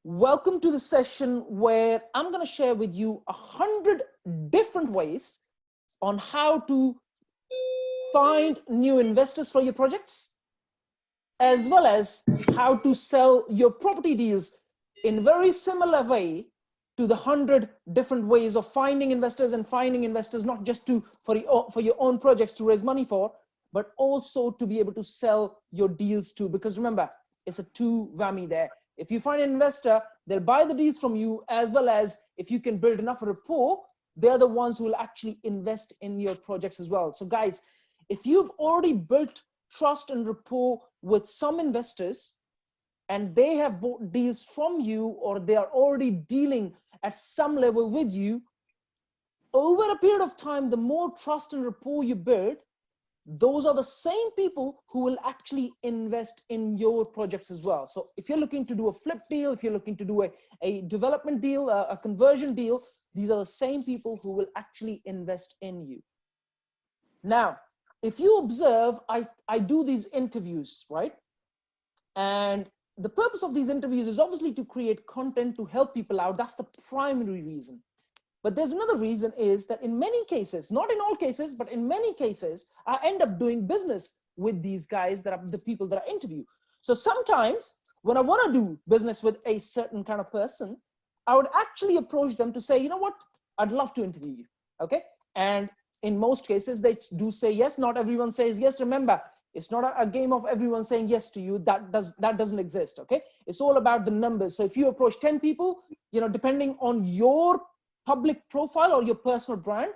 Welcome to the session where I'm going to share with you 100 different ways on how to find new investors for your projects, as well as how to sell your property deals in very similar way to the 100 different ways of finding investors and finding investors, not just for your own projects to raise money for, but also to be able to sell your deals too. Because remember, it's a two whammy there. If you find an investor, they'll buy the deals from you, as well as if you can build enough rapport, they're the ones who will actually invest in your projects as well. So guys, if you've already built trust and rapport with some investors and they have bought deals from you, or they are already dealing at some level with you, over a period of time, the more trust and rapport you build, those are the same people who will actually invest in your projects as well. So if you're looking to do a flip deal, if you're looking to do a development deal, a conversion deal, these are the same people who will actually invest in you. Now, if you observe, I do these interviews, right? And the purpose of these interviews is obviously to create content to help people out. That's the primary reason. But there's another reason, is that in many cases, not in all cases, but in many cases, I end up doing business with these guys that are the people that I interview. So sometimes when I want to do business with a certain kind of person, I would actually approach them to say, you know what, I'd love to interview you. Okay. And in most cases, they do say yes. Not everyone says yes. Remember, it's not a game of everyone saying yes to you. That doesn't exist. Okay. It's all about the numbers. So if you approach 10 people, depending on your public profile or your personal brand,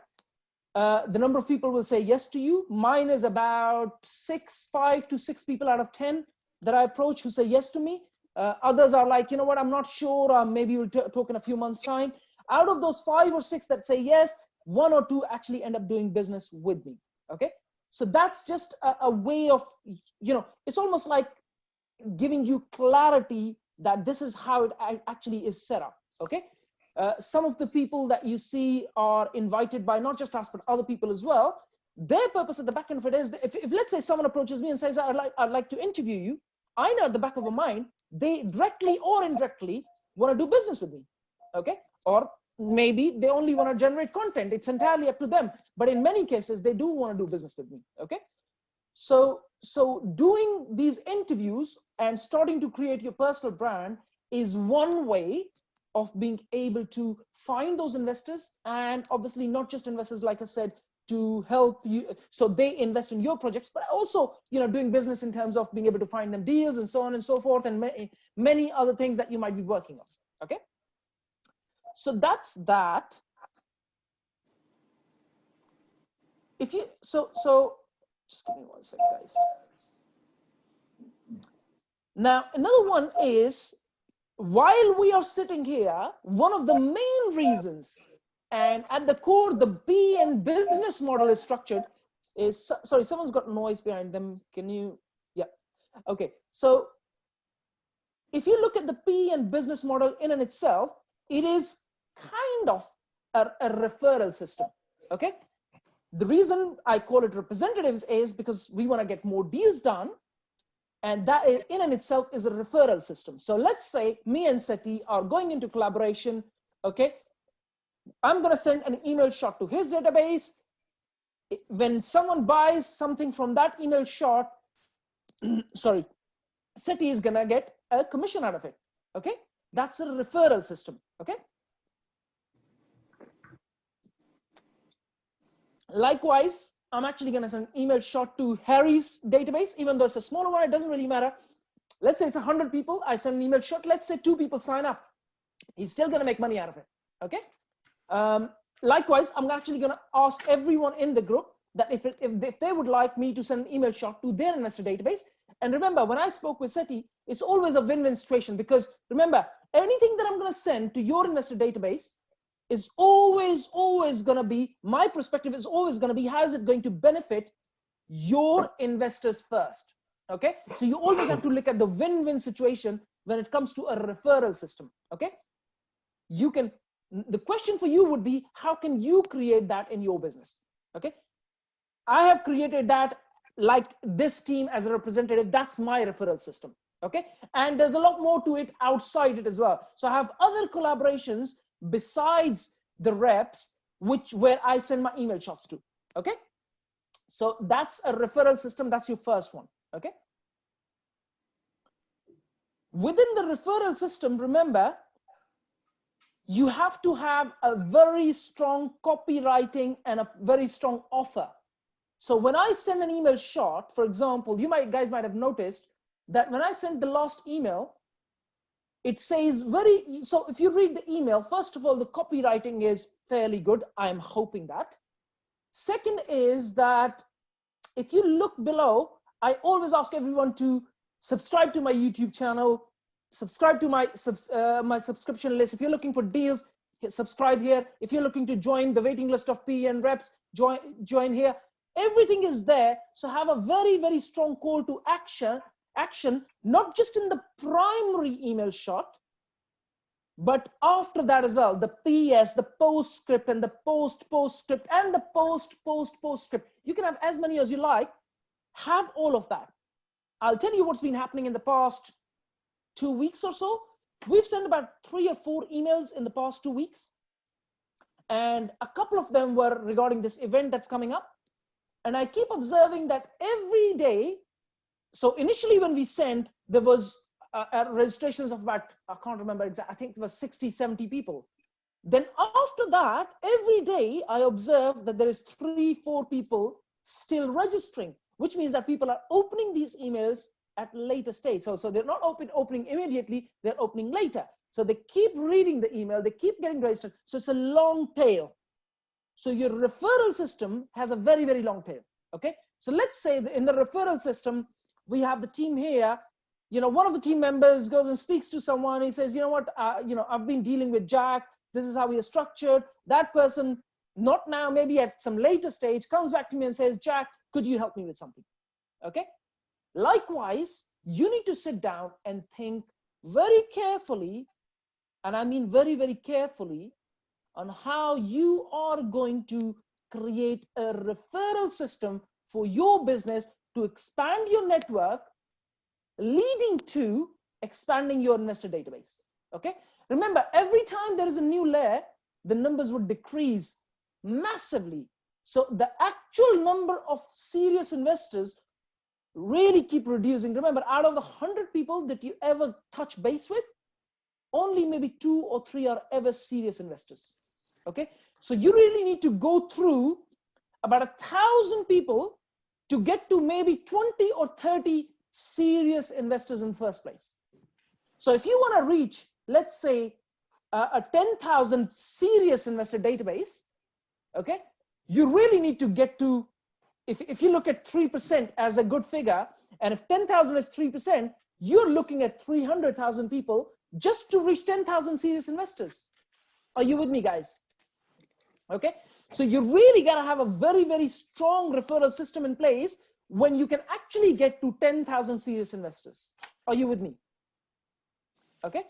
the number of people will say yes to you. Mine is about 5 to 6 people out of 10 that I approach who say yes to me. Others are like, you know what, I'm not sure. Maybe we'll talk in a few months' time. Out of those 5 or 6 that say yes, 1 or 2 actually end up doing business with me. Okay. So that's just a way of, it's almost like giving you clarity that this is how it actually is set up. Okay. Some of the people that you see are invited by not just us, but other people as well. Their purpose at the back end of it is that if let's say someone approaches me and says, I'd like to interview you, I know at the back of my mind, they directly or indirectly want to do business with me. Okay. Or maybe they only want to generate content. It's entirely up to them. But in many cases, they do want to do business with me. Okay. So doing these interviews and starting to create your personal brand is one way of being able to find those investors, and obviously not just investors, like I said, to help you so they invest in your projects, but also doing business in terms of being able to find them deals and so on and so forth, and many other things that you might be working on. Okay, so that's that. If you so just give me one second, guys. Now another one is, while we are sitting here, one of the main reasons, and at the core, the B and business model is structured, is, sorry, someone's got noise behind them. Can you, yeah. Okay. So if you look at the P and business model in and itself, it is kind of a referral system. Okay. The reason I call it representatives is because we want to get more deals done. And that in and itself is a referral system. So let's say me and Seti are going into collaboration. Okay. I'm going to send an email shot to his database. When someone buys something from that email shot, sorry, Seti is going to get a commission out of it. Okay. That's a referral system. Okay. Likewise, I'm actually going to send an email shot to Harry's database, even though it's a smaller one, it doesn't really matter. Let's say it's 100 people. I send an email shot. Let's say 2 people sign up. He's still going to make money out of it. Okay. Likewise, I'm actually going to ask everyone in the group that if they would like me to send an email shot to their investor database. And remember, when I spoke with Seti, it's always a win-win situation, because remember, anything that I'm going to send to your investor database is always going to be, my perspective is always going to be, how is it going to benefit your investors first? Okay. So you always have to look at the win-win situation when it comes to a referral system. Okay. The question for you would be, how can you create that in your business? Okay. I have created that, like this team as a representative. That's my referral system. Okay, and there's a lot more to it outside it as well. So I have other collaborations besides the reps, where I send my email shots to. Okay, so that's a referral system. That's your first one. Okay, within the referral system, remember, you have to have a very strong copywriting and a very strong offer. So when I send an email shot, for example, guys might have noticed that when I sent the last email, it says so if you read the email, first of all, the copywriting is fairly good. I'm hoping that. Second is that if you look below, I always ask everyone to subscribe to my YouTube channel, subscribe to my subscription list. If you're looking for deals, subscribe here. If you're looking to join the waiting list of PN reps, join here. Everything is there. So have a very, very strong call to action, not just in the primary email shot, but after that as well, the PS, the postscript, and the postscript, and the postscript. You can have as many as you like. Have all of that. I'll tell you what's been happening in the past 2 weeks or so. We've sent about 3 or 4 emails in the past 2 weeks. And a couple of them were regarding this event that's coming up. And I keep observing that every day. So initially when we sent, there was registrations of about, I can't remember exactly, I think it was 60, 70 people. Then after that, every day I observe that there is 3, 4 people still registering, which means that people are opening these emails at later stage. So they're not opening immediately, they're opening later. So they keep reading the email, they keep getting registered. So it's a long tail. So your referral system has a very, very long tail. Okay. So let's say in the referral system, we have the team here. One of the team members goes and speaks to someone. He says, you know what, I've been dealing with Jack. This is how we are structured. That person, not now, maybe at some later stage, comes back to me and says, Jack, could you help me with something? Okay. Likewise, you need to sit down and think very carefully, and I mean very, very carefully, on how you are going to create a referral system for your business to expand your network, leading to expanding your investor database. Okay. Remember, every time there is a new layer, the numbers would decrease massively. So the actual number of serious investors really keep reducing. Remember, out of the 100 people that you ever touch base with, only maybe 2 or 3 are ever serious investors. Okay. So you really need to go through about 1,000 people to get to maybe 20 or 30 serious investors in the first place. So if you want to reach, let's say, a 10,000 serious investor database, okay, you really need to get to, if you look at 3% as a good figure, and if 10,000 is 3%, you're looking at 300,000 people just to reach 10,000 serious investors. Are you with me, guys? Okay. So you really got to have a very, very strong referral system in place when you can actually get to 10,000 serious investors. Are you with me? Okay.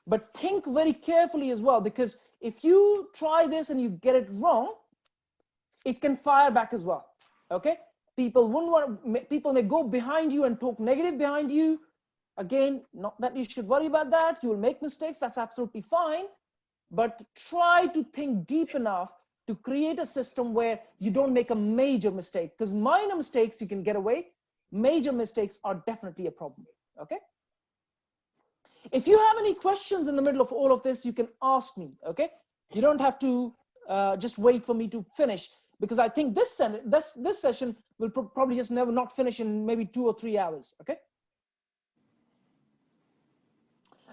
But think very carefully as well, because if you try this and you get it wrong, it can fire back as well. Okay. People may go behind you and talk negative behind you. Again, not that you should worry about that. You will make mistakes. That's absolutely fine. But try to think deep enough to create a system where you don't make a major mistake, because minor mistakes you can get away. Major mistakes are definitely a problem. Okay. If you have any questions in the middle of all of this, you can ask me. Okay. You don't have to just wait for me to finish, because I think this session will probably just not finish in maybe 2 or 3 hours. Okay.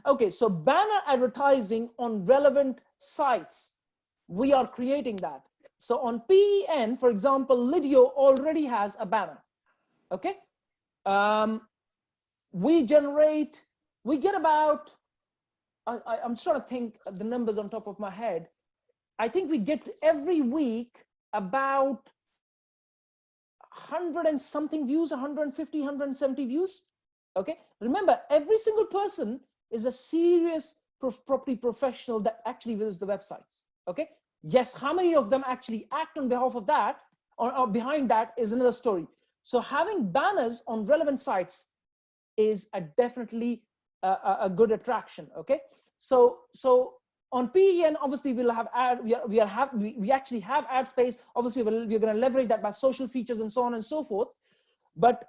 Okay, so banner advertising on relevant sites. We are creating that. So on PEN, for example, Lydio already has a banner. Okay. We get about, I'm just trying to think the numbers on top of my head. I think we get every week about 100 and something views, 150, 170 views. Okay. Remember, every single person is a serious property professional that actually visits the websites. Okay. Yes, how many of them actually act on behalf of that or behind that is another story. So having banners on relevant sites is definitely a good attraction. Okay, so on PEN, obviously we'll have ad. We actually have ad space. Obviously, we're going to leverage that by social features and so on and so forth. But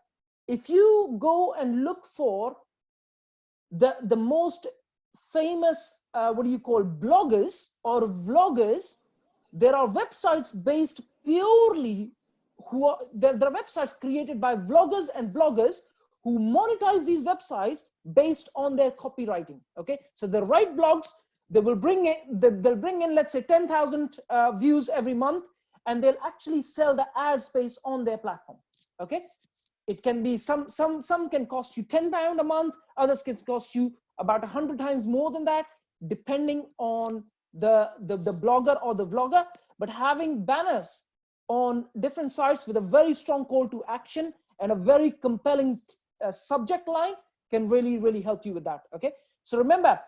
if you go and look for the most famous what do you call bloggers or vloggers, there are websites based purely there are websites created by vloggers and bloggers who monetize these websites based on their copywriting. Okay, so they write blogs, they will bring in let's say 10,000 views every month, and they'll actually sell the ad space on their platform. Okay, it can be some can cost you £10 a month, others can cost you about 100 times more than that, depending on the blogger or the vlogger. But having banners on different sites with a very strong call to action and a very compelling subject line can really help you with that. Okay, so remember,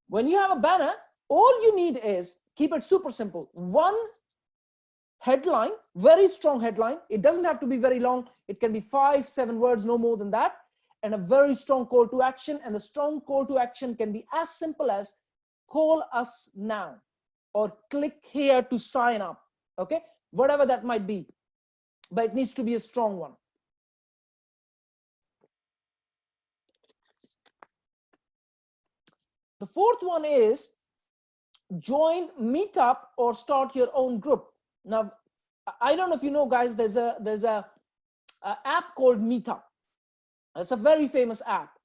when you have a banner, all you need is, keep it super simple, one headline, very strong headline. It doesn't have to be very long. It can be 5-7 words, no more than that, and a very strong call to action. And the strong call to action can be as simple as call us now or click here to sign up. Okay, whatever that might be, but it needs to be a strong one. The fourth one is join meetup or start your own group. Now, I don't know if you know, guys, there's a app called Meetup. It's a very famous app.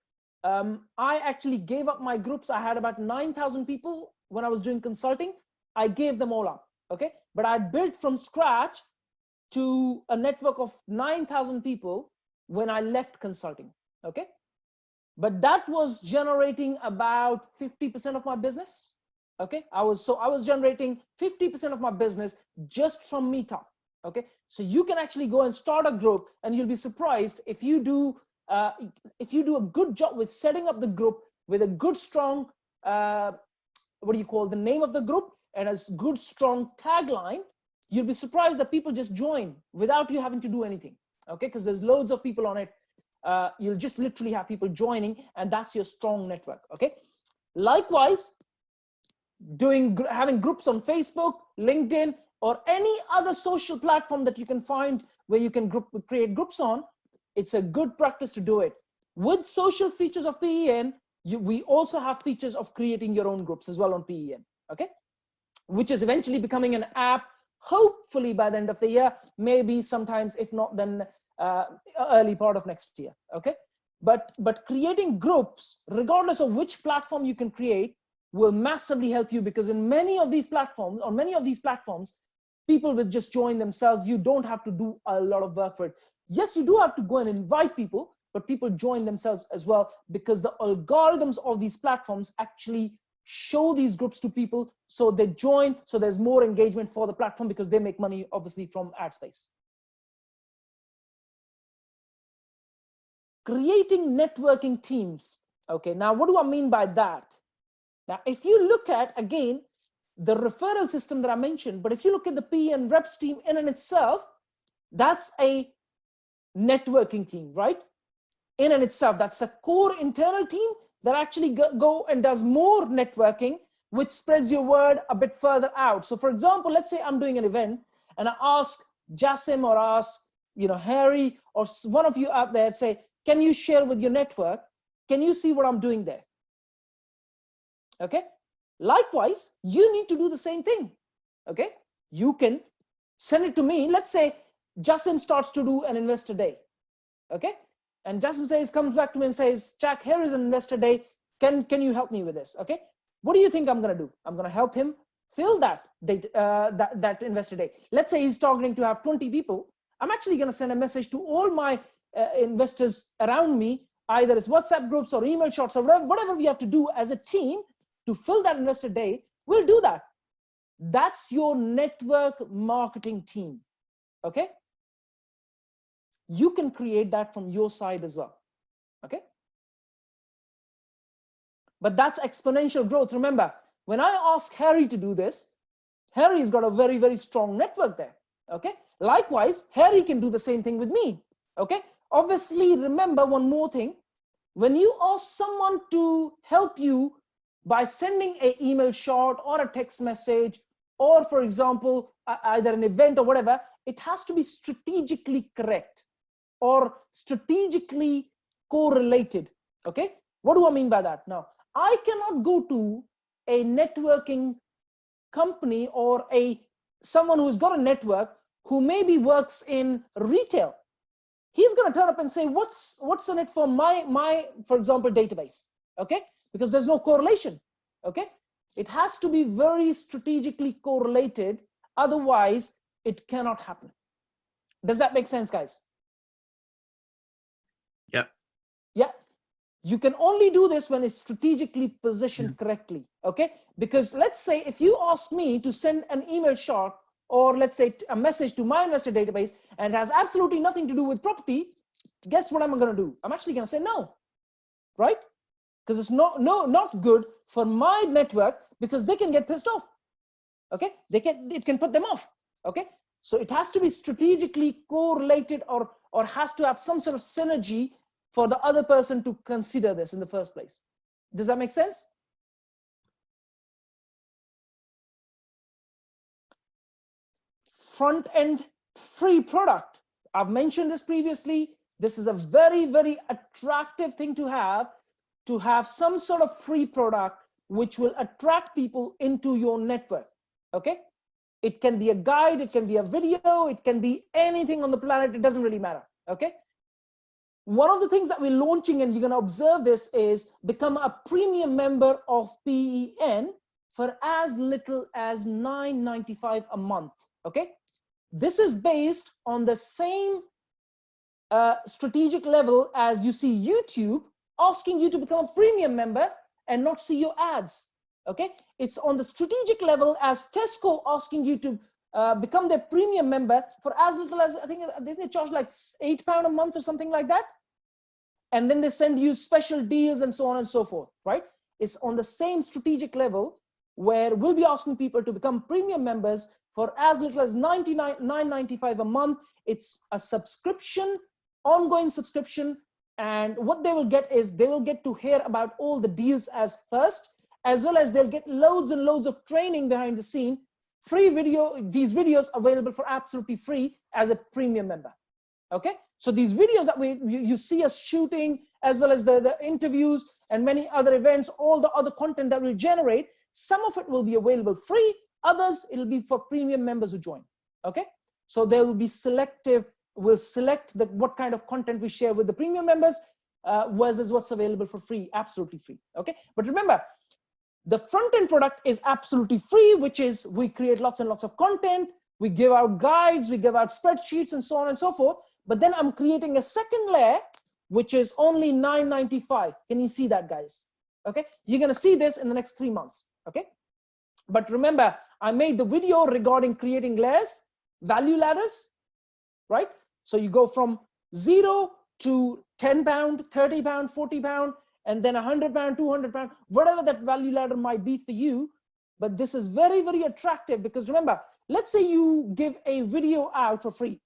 I actually gave up my groups. I had about 9,000 people when I was doing consulting. I gave them all up. Okay, but I built from scratch to a network of 9,000 people when I left consulting. Okay, but that was generating about 50% of my business. Okay, I was generating 50% of my business just from Meetup. Okay, so you can actually go and start a group, and you'll be surprised if you do a good job with setting up the group with a good strong what do you call the name of the group and a good strong tagline. You'll be surprised that people just join without you having to do anything. Okay, because there's loads of people on it. You'll just literally have people joining, and that's your strong network. Okay, likewise, having groups on Facebook, LinkedIn, or any other social platform that you can find where you can create groups on, it's a good practice to do it. With social features of PEN, we also have features of creating your own groups as well on PEN. Okay, which is eventually becoming an app, hopefully by the end of the year, maybe sometimes, if not then early part of next year. Okay, but creating groups, regardless of which platform you can create, will massively help you, because in many of these platforms, people will just join themselves. You don't have to do a lot of work for it. Yes, you do have to go and invite people, but people join themselves as well, because the algorithms of these platforms actually show these groups to people, so they join, so there's more engagement for the platform, because they make money obviously from ad space. Creating networking teams. Okay, now what do I mean by that? Now, if you look at, again, the referral system that I mentioned, but if you look at the PEN reps team in and itself, that's a networking team, right? In and itself, that's a core internal team that actually go and does more networking, which spreads your word a bit further out. So for example, let's say I'm doing an event and I ask Jassim or ask, Harry or one of you out there, say, can you share with your network? Can you see what I'm doing there? Okay, likewise, you need to do the same thing. Okay, you can send it to me. Let's say Jassim starts to do an investor day. Okay, and Jassim comes back to me and says, Jack, here is an investor day. Can you help me with this? Okay, what do you think I'm going to do? I'm going to help him fill that investor day. Let's say he's targeting to have 20 people. I'm actually going to send a message to all my investors around me, either it's WhatsApp groups or email shots or whatever we have to do as a team to fill that investor day. We'll do that. That's your network marketing team. Okay, you can create that from your side as well. Okay, but that's exponential growth. Remember, when I ask Harry to do this, Harry's got a very, very strong network there. Okay, likewise, Harry can do the same thing with me. Okay, obviously, remember one more thing. When you ask someone to help you by sending an email shot or a text message, or for example, either an event or whatever, it has to be strategically correct or strategically correlated. Okay, what do I mean by that? Now, I cannot go to a networking company or someone who's got a network who maybe works in retail. He's going to turn up and say, what's in it for my for example, database? Okay, because there's no correlation. Okay, it has to be very strategically correlated, otherwise it cannot happen. Does that make sense, guys? Yeah, you can only do this when it's strategically positioned correctly. Okay, because let's say if you ask me to send an email shot, or let's say a message to my investor database, and it has absolutely nothing to do with property, guess what I'm going to do? I'm actually going to say no, right? Because it's not good for my network, because they can get pissed off. Okay, it can put them off. Okay, so it has to be strategically correlated, or has to have some sort of synergy for the other person to consider this in the first place. Does that make sense? Front end free product. I've mentioned this previously. This is a very, very attractive thing to have some sort of free product which will attract people into your network. Okay, it can be a guide, it can be a video, it can be anything on the planet, it doesn't really matter. Okay, one of the things that we're launching, and you're going to observe this, is become a premium member of PEN for as little as $9.95 a month. Okay, this is based on the same strategic level as you see YouTube asking you to become a premium member and not see your ads. Okay, it's on the strategic level as Tesco asking you to become their premium member for as little as, I think they charge like £8 a month or something like that, and then they send you special deals and so on and so forth, right? It's on the same strategic level where we'll be asking people to become premium members for as little as $9.95 a month. It's a subscription, ongoing subscription, and what they will get is they will get to hear about all the deals as first, as well as they'll get loads and loads of training behind the scene, free video, these videos available for absolutely free as a premium member. Okay, so these videos that you see us shooting, as well as the interviews and many other events, all the other content that we'll generate, some of it will be available free, others it'll be for premium members who join. Okay, so there will be selective, we'll select what kind of content we share with the premium members versus what's available for free, absolutely free. Okay, but remember, the front end product is absolutely free, which is we create lots and lots of content, we give out guides, we give out spreadsheets and so on and so forth. But then I'm creating a second layer, which is only $9.95. Can you see that, guys? Okay, you're going to see this in the next 3 months. Okay, but remember, I made the video regarding creating layers, value ladders, right? So you go from 0 to £10, £30, £40, and then £100, £200, whatever that value ladder might be for you. But this is very, very attractive, because remember, let's say you give a video out for free.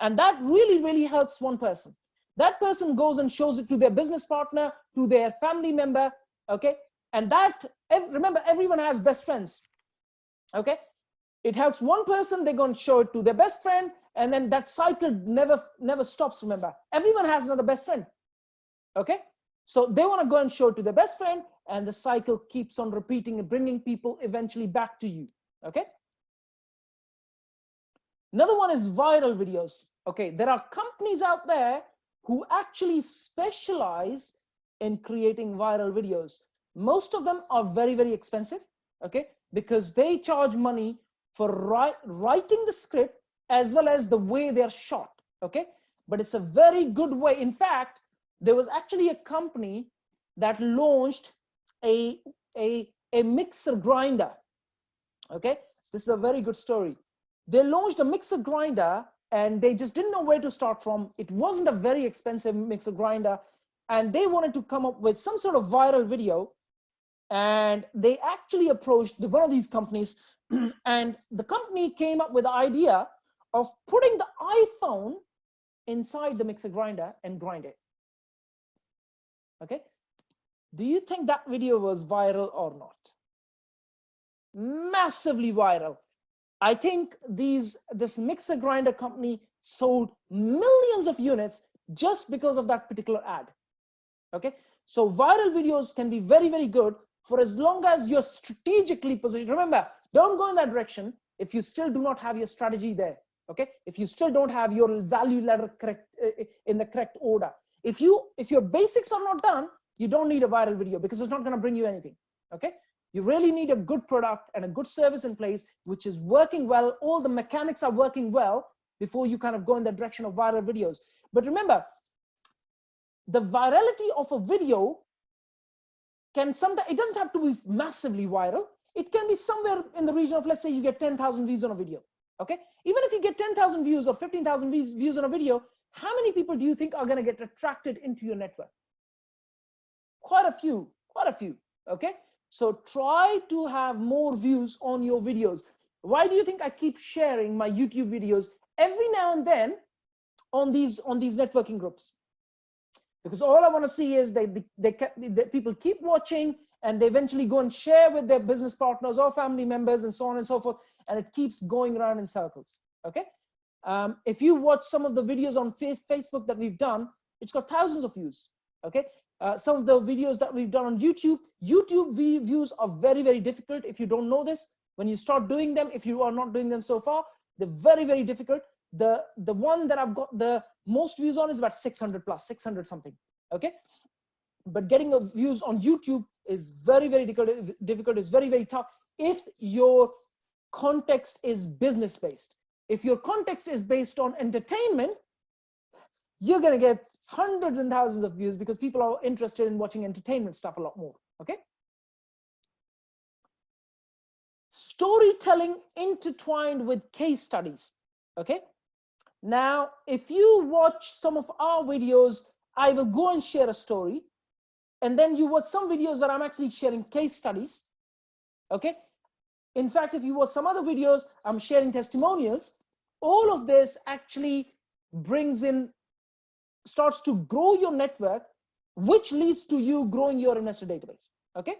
And that really, really helps one person. That person goes and shows it to their business partner, to their family member. Okay, and remember, everyone has best friends. Okay, it helps one person, they're going to show it to their best friend, and then that cycle never stops. Remember, everyone has another best friend. Okay, so they want to go and show it to their best friend, and the cycle keeps on repeating and bringing people eventually back to you. Okay, another one is viral videos. Okay, there are companies out there who actually specialize in creating viral videos. Most of them are very, very expensive. Okay, because they charge money for writing the script as well as the way they're shot. Okay, but it's a very good way. In fact, there was actually a company that launched a mixer grinder. Okay, this is a very good story. They launched a mixer grinder and they just didn't know where to start from. It wasn't a very expensive mixer grinder, and they wanted to come up with some sort of viral video. And they actually approached one of these companies, and the company came up with the idea of putting the iPhone inside the mixer grinder and grind it. Okay. Do you think that video was viral or not? Massively viral. I think this mixer grinder company sold millions of units just because of that particular ad. Okay. So viral videos can be very, very good for as long as you're strategically positioned. Remember, don't go in that direction if you still do not have your strategy there. Okay. If you still don't have your value ladder correct in the correct order. If your basics are not done, you don't need a viral video because it's not going to bring you anything. Okay. You really need a good product and a good service in place, which is working well. All the mechanics are working well before you kind of go in the direction of viral videos. But remember, the virality of a video can sometimes, it doesn't have to be massively viral. It can be somewhere in the region of, let's say you get 10,000 views on a video. Okay. Even if you get 10,000 views or 15,000 views on a video, how many people do you think are going to get attracted into your network? Quite a few. Okay. So try to have more views on your videos. Why do you think I keep sharing my YouTube videos every now and then on these networking groups? Because all I want to see is that people keep watching and they eventually go and share with their business partners or family members and so on and so forth. And it keeps going around in circles. Okay. If you watch some of the videos on Facebook that we've done, it's got thousands of views. Okay. Some of the videos that we've done on YouTube views are very, very difficult. If you don't know this, when you start doing them, if you are not doing them so far, they're very, very difficult. The one that I've got the most views on is about 600 plus, 600 something. Okay. But getting views on YouTube is very, very difficult. It's very, very tough if your context is business based. If your context is based on entertainment, you're going to get hundreds and thousands of views because people are interested in watching entertainment stuff a lot more. Okay. Storytelling intertwined with case studies. Okay. Now, if you watch some of our videos, I will go and share a story. And then you watch some videos where I'm actually sharing case studies. Okay. In fact, if you watch some other videos, I'm sharing testimonials. All of this actually starts to grow your network, which leads to you growing your investor database. Okay.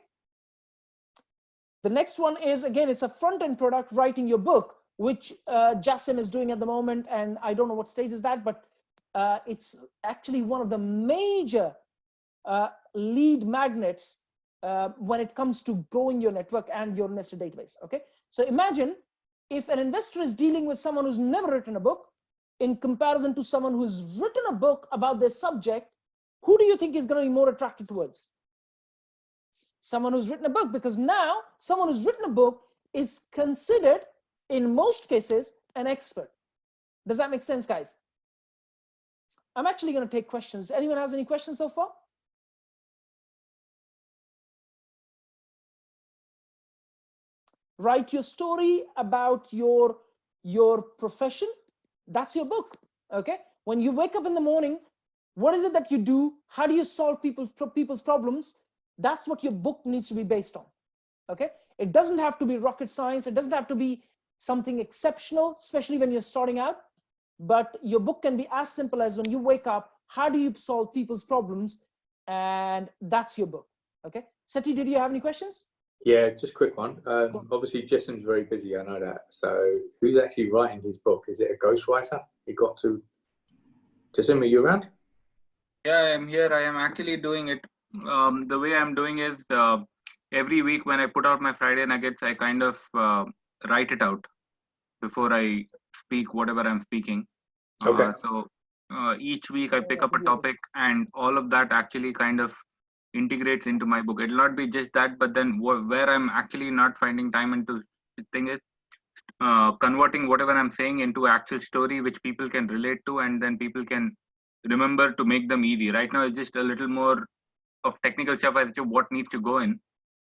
The next one is, again, it's a front-end product, writing your book, which Jassim is doing at the moment. And I don't know what stage is that, but it's actually one of the major lead magnets when it comes to growing your network and your investor database. Okay. So imagine if an investor is dealing with someone who's never written a book in comparison to someone who's written a book about their subject, who do you think is going to be more attracted towards? Someone who's written a book, because now someone who's written a book is considered in most cases an expert. Does that make sense, guys? I'm actually going to take questions. Anyone has any questions so far? Write your story about your profession. That's your book. Okay. When you wake up in the morning, what is it that you do? How do you solve people's problems? That's what your book needs to be based on. Okay. It doesn't have to be rocket science. It doesn't have to be something exceptional, especially when you're starting out. But your book can be as simple as, when you wake up, how do you solve people's problems? And that's your book. Okay. Seti, did you have any questions? Yeah, just a quick one. Obviously, Jassim's very busy, I know that. So who's actually writing his book? Is it a ghostwriter? Jassim, are you around? Yeah, I am here. I am actually doing it. The way I'm doing is every week when I put out my Friday Nuggets, I kind of write it out before I speak whatever I'm speaking. Okay. So each week I pick up a topic, and all of that actually kind of integrates into my book. It'll not be just that, but then where I'm actually not finding time into the thing is converting whatever I'm saying into actual story which people can relate to, and then people can remember to make them easy. Right now it's just a little more of technical stuff as to what needs to go in,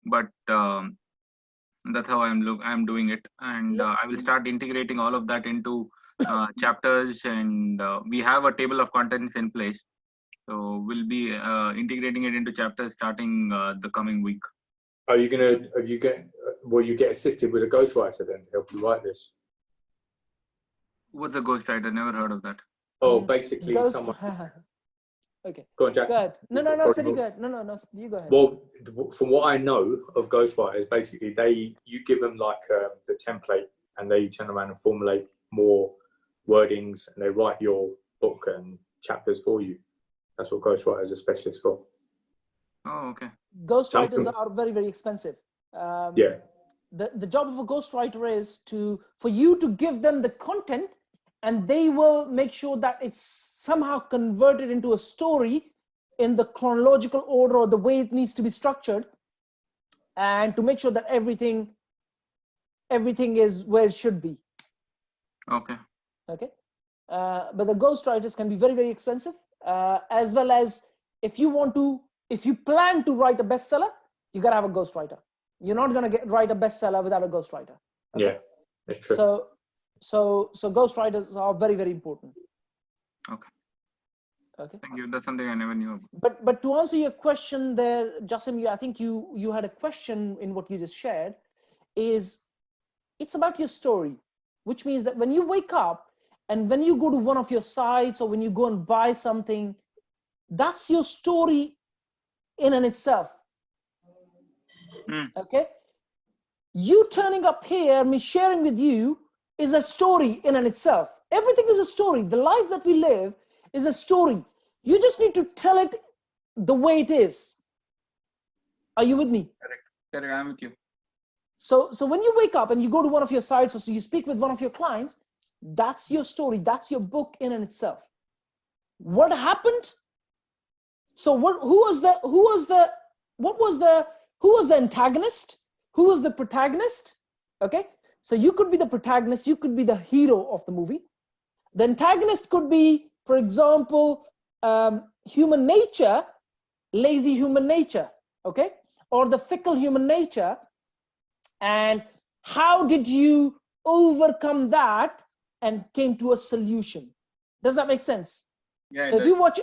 but that's how I'm doing it, and I will start integrating all of that into chapters, and we have a table of contents in place. So we'll be integrating it into chapters starting the coming week. Will you get assisted with a ghostwriter then to help you write this? What's a ghostwriter? Never heard of that. Oh, basically Ghost. someone. Okay. Go on, Jack. Go ahead. No, Sidi, go ahead. No, you go ahead. Well, from what I know of ghostwriters, basically you give them like the template, and they turn around and formulate more wordings, and they write your book and chapters for you. That's what ghostwriters are specialists for. Oh, okay. Ghostwriters are very, very expensive. Yeah. The job of a ghostwriter is for you to give them the content, and they will make sure that it's somehow converted into a story in the chronological order or the way it needs to be structured, and to make sure that everything is where it should be. Okay. Okay. But the ghostwriters can be very, very expensive, as well as if you plan to write a bestseller, you got to have a ghostwriter. You're not going to write a bestseller without a ghostwriter. Okay? Yeah, that's true. So ghostwriters are very, very important. Okay. Okay. Thank you. That's something I never knew about. But to answer your question there, Jasim, I think you had a question in what you just shared. It's about your story, which means that when you wake up and when you go to one of your sites or when you go and buy something, that's your story in and itself. Okay. You turning up here, me sharing with you, is a story in and itself. Everything is a story. The life that we live is a story. You just need to tell it the way it is. Are you with me? Correct. I'm with you. So when you wake up and you go to one of your sites, or so you speak with one of your clients, that's your story. That's your book in and itself. What happened? So who was the antagonist? Who was the protagonist? Okay. So you could be the protagonist. You could be the hero of the movie. The antagonist could be, for example, human nature, lazy human nature. Okay. Or the fickle human nature. And how did you overcome that and came to a solution? Does that make sense? Yeah. So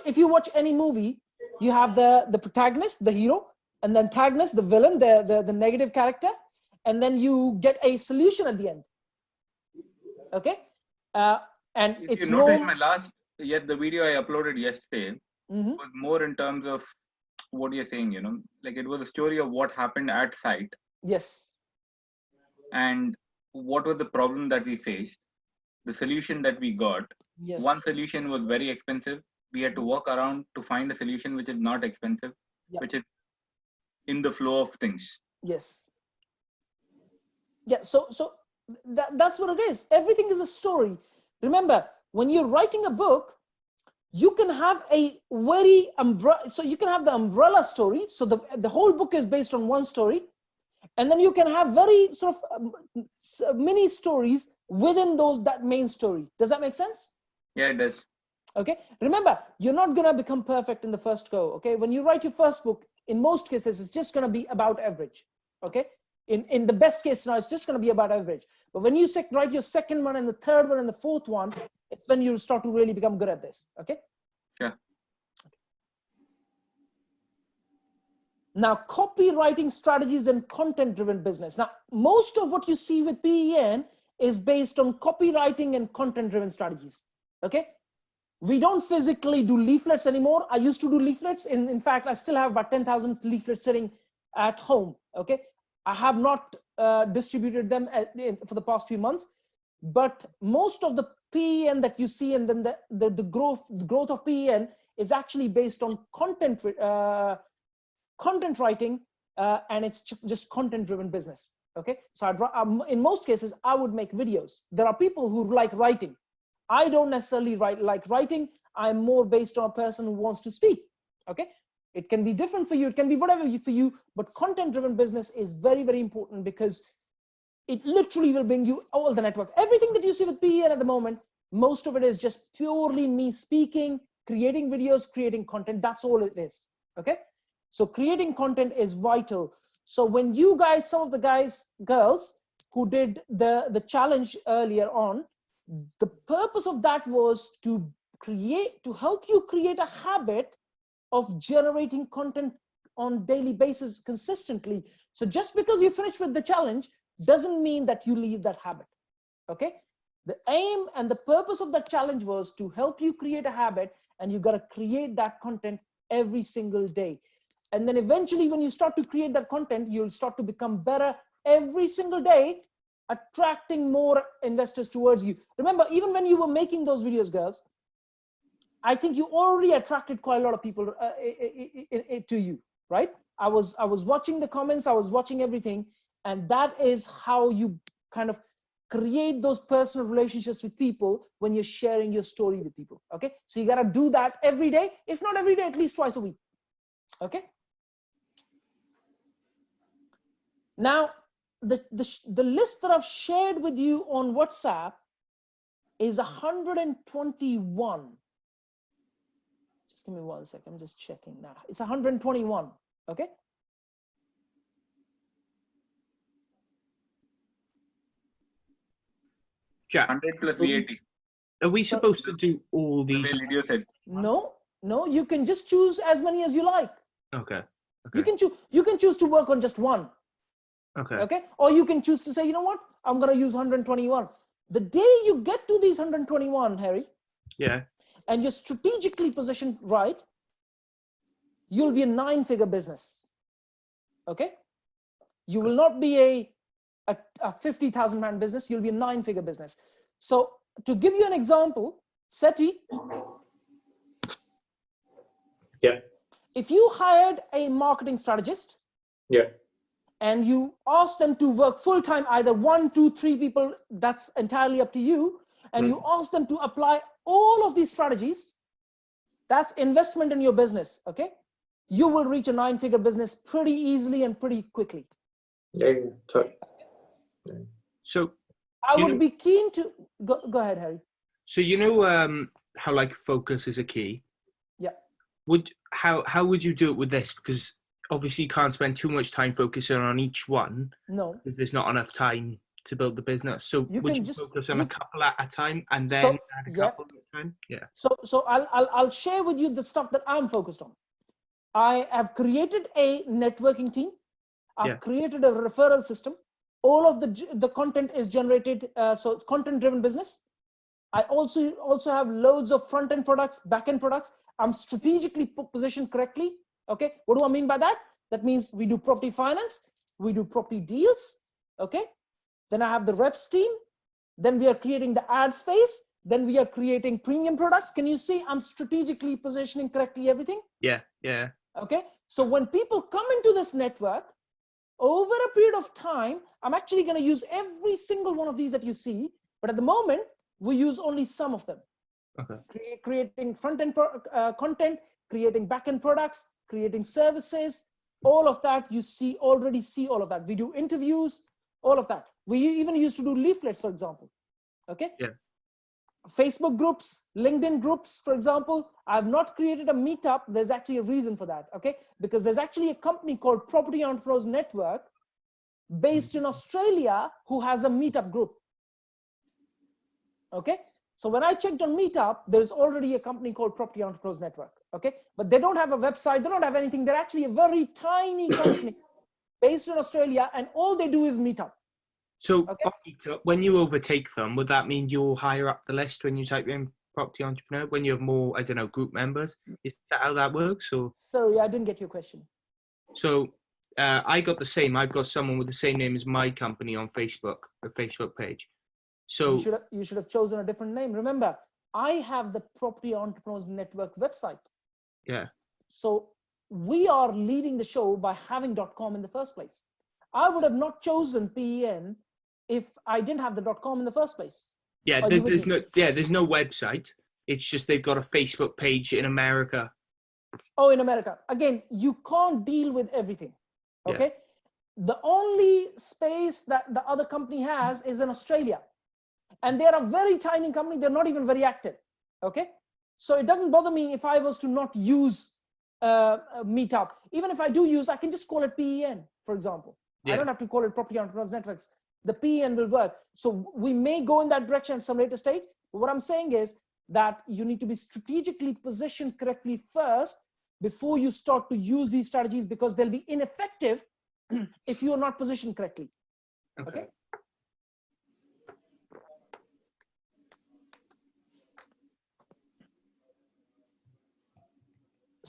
if you watch any movie, you have the protagonist, the hero, and the antagonist, the villain, the negative character, and then you get a solution at the end. Okay, and if it's you noticed the video I uploaded yesterday was more in terms of what you're saying. Like it was a story of what happened at site. Yes. And what was the problem that we faced, the solution that we got. Yes. One solution was very expensive. We had to walk around to find a solution which is not expensive, which is in the flow of things. Yes. Yeah. So that's what it is. Everything is a story. Remember, when you're writing a book, you can have a very so you can have the umbrella story. So the whole book is based on one story. And then you can have very sort of mini stories within that main story. Does that make sense? Yeah, it does. Okay. Remember, you're not going to become perfect in the first go. Okay. When you write your first book, in most cases, it's just going to be about average. Okay. In the best case scenario, it's just going to be about average. But when you write your second one and the third one and the fourth one, it's when you start to really become good at this. Okay. Yeah. Now, copywriting strategies and content-driven business. Now, most of what you see with PEN is based on copywriting and content-driven strategies. Okay. We don't physically do leaflets anymore. I used to do leaflets. In fact, I still have about 10,000 leaflets sitting at home. Okay. I have not distributed them for the past few months, but most of the PEN that you see and then the growth of PEN is actually based on content writing, and it's just content driven business. Okay. So in most cases, I would make videos. There are people who like writing. I don't necessarily like writing. I'm more based on a person who wants to speak. Okay. It can be different for you. It can be whatever for you, but content driven business is very, very important because it literally will bring you all the network. Everything that you see with PEN at the moment, most of it is just purely me speaking, creating videos, creating content. That's all it is. Okay. So creating content is vital. So when you guys, some of the girls who did the challenge earlier on, the purpose of that was to help you create a habit of generating content on daily basis consistently. So just because you finish with the challenge doesn't mean that you leave that habit. Okay. The aim and the purpose of that challenge was to help you create a habit, and you got to create that content every single day. And then eventually when you start to create that content, you'll start to become better every single day, attracting more investors towards you. Remember, even when you were making those videos, girls, I think you already attracted quite a lot of people to you, right? I was watching the comments, I was watching everything, and that is how you kind of create those personal relationships with people when you're sharing your story with people. Okay, so you got to do that every day, if not every day, at least twice a week. Okay, now the list that I've shared with you on WhatsApp is 121. Just give me 1 second, I'm just checking now. It's 121. Okay, Jack, 100 plus VAT. Are we supposed to do all these? The way Lydia said. No, you can just choose as many as you like. Okay. You can choose to work on just one. Okay, or you can choose to say, you know what, I'm going to use 121. The day you get to these 121, Harry, and you're strategically positioned right, you'll be a 9-figure business. Okay, you will not be a 50,000 man business, you'll be a 9-figure business. So to give you an example, Seti, if you hired a marketing strategist, and you ask them to work full-time, either 1, 2, 3 people, that's entirely up to you, and you ask them to apply all of these strategies, that's investment in your business. Okay, you will reach a 9-figure business pretty easily and pretty quickly. So I would be keen to go ahead, Harry. So you know how like focus is a key. How would you do it with this? Because obviously you can't spend too much time focusing on each one. No, because there's not enough time to build the business. So would you focus on a couple at a time and then add a couple at a time? Yeah. So I'll share with you the stuff that I'm focused on. I have created a networking team. I've created a referral system. All of the content is generated, so it's content-driven business. I also have loads of front-end products, back-end products. I'm strategically positioned correctly. Okay, what do I mean by that? That means we do property finance, we do property deals. Okay, then I have the reps team. Then we are creating the ad space. Then we are creating premium products. Can you see I'm strategically positioning correctly everything? Yeah. Okay, so when people come into this network, over a period of time, I'm actually going to use every single one of these that you see, but at the moment, we use only some of them. Okay. Creating front-end content, creating back-end products, creating services, all of that already see all of that. We do interviews, all of that. We even used to do leaflets, for example. Okay. Yeah. Facebook groups, LinkedIn groups, for example. I've not created a meetup. There's actually a reason for that. Okay, because there's actually a company called Property Entrepreneurs Network based in Australia who has a meetup group. Okay, so when I checked on Meetup, there's already a company called Property Entrepreneurs Network. Okay, but they don't have a website, they don't have anything. They're actually a very tiny company based in Australia, and all they do is Meetup. So when you overtake them, would that mean you're higher up the list when you type in property entrepreneur, when you have more, I don't know, group members? Is that how that works? Or sorry, I didn't get your question. So I got the same. I've got someone with the same name as my company on Facebook, a Facebook page. So you should have chosen a different name. Remember, I have the Property Entrepreneurs Network website. Yeah. So we are leading the show by having .com in the first place. I would have not chosen PEN if I didn't have the .com in the first place. Yeah, there's no website. It's just they've got a Facebook page in America. Oh, in America. Again, you can't deal with everything. Okay. Yeah. The only space that the other company has is in Australia. And they're a very tiny company. They're not even very active. Okay. So it doesn't bother me if I was to not use Meetup. Even if I do use, I can just call it PEN, for example. Yeah. I don't have to call it Property Entrepreneurs Networks. The PEN will work. So we may go in that direction at some later stage. But what I'm saying is that you need to be strategically positioned correctly first before you start to use these strategies, because they'll be ineffective if you are not positioned correctly. Okay.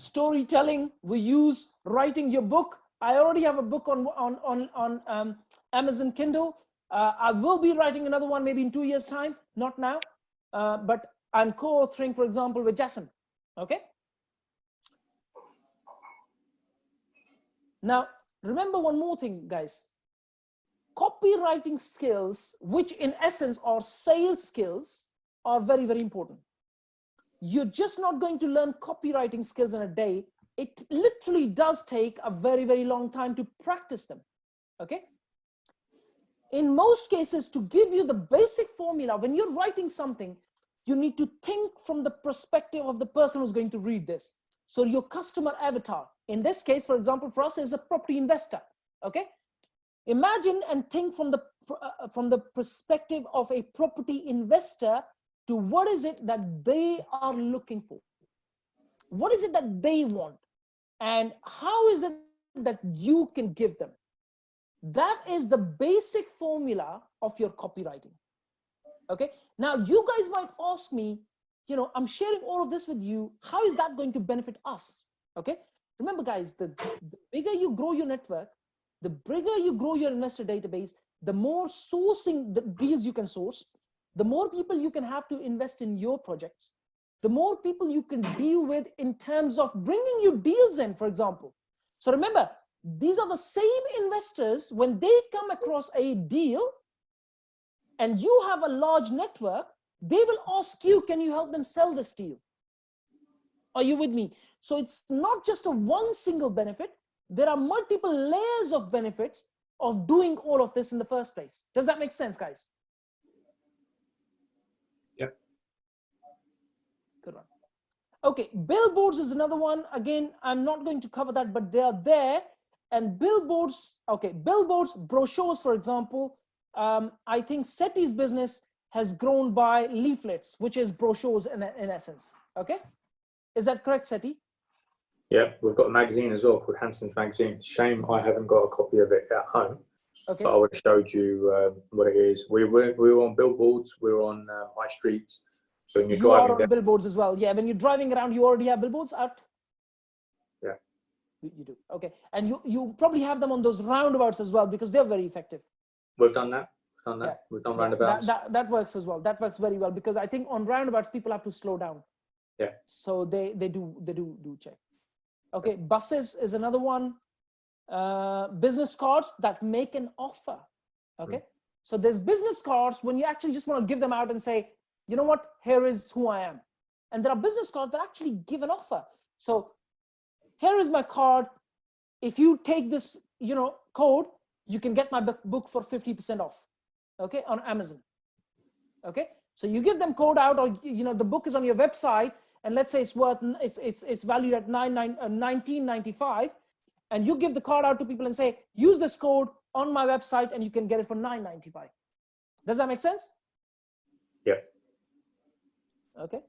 storytelling. We use writing your book. I already have a book on Amazon Kindle. I will be writing another one maybe in 2 years' time, not now, but I'm co-authoring, for example, with Jason. Okay. Now, remember one more thing, guys. Copywriting skills, which in essence are sales skills, are very, very important. You're just not going to learn copywriting skills in a day. It literally does take a very, very long time to practice them. Okay. In most cases, to give you the basic formula, when you're writing something, you need to think from the perspective of the person who's going to read this. So your customer avatar, in this case, for example, for us is a property investor. Okay. Imagine and think from the perspective of a property investor to what is it that they are looking for? What is it that they want? And how is it that you can give them? That is the basic formula of your copywriting. Okay. Now you guys might ask me, you know, I'm sharing all of this with you. How is that going to benefit us? Okay. Remember guys, the bigger you grow your network, the bigger you grow your investor database, the more sourcing the deals you can source, the more people you can have to invest in your projects, the more people you can deal with in terms of bringing you deals in, for example. So remember, these are the same investors, when they come across a deal and you have a large network, they will ask you, can you help them sell this deal? Are you with me? So it's not just a one single benefit. There are multiple layers of benefits of doing all of this in the first place. Does that make sense, guys? Yep. Good one. Okay, billboards is another one. Again, I'm not going to cover that, but they are there. And billboards, okay, billboards, brochures, for example, I think Seti's business has grown by leaflets, which is brochures in essence. Okay, is that correct, Seti? Yeah, we've got a magazine as well called Hanson's Magazine. Shame I haven't got a copy of it at home. Okay. But I would have showed you what it is. We were on billboards. We were on high streets. So when you're driving, are on billboards as well. Yeah, when you're driving around, you already have billboards out. Yeah, you do. Okay, and you probably have them on those roundabouts as well because they're very effective. We've done that. Yeah. We've done roundabouts. That works as well. That works very well because I think on roundabouts people have to slow down. Yeah. So they do check. Okay, buses is another one. Business cards that make an offer. Okay, so there's business cards when you actually just want to give them out and say, you know what, here is who I am. And there are business cards that actually give an offer. So here is my card. If you take this, you know, code, you can get my book for 50% off. Okay, on Amazon. Okay, so you give them code out, or you know, the book is on your website, and let's say it's worth it's valued at $19.95, and you give the card out to people and say, use this code on my website, and you can get it for $9.95. Does that make sense? Yeah. Okay.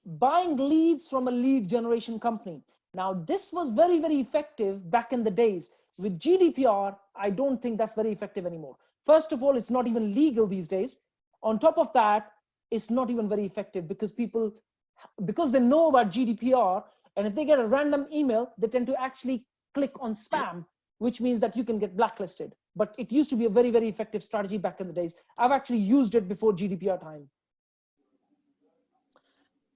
Buying leads from a lead generation company. Now, this was very, very effective back in the days. With GDPR, I don't think that's very effective anymore. First of all, it's not even legal these days. On top of that, it's not even very effective because because they know about GDPR, and if they get a random email, they tend to actually click on spam, which means that you can get blacklisted. But it used to be a very, very effective strategy back in the days. I've actually used it before GDPR time.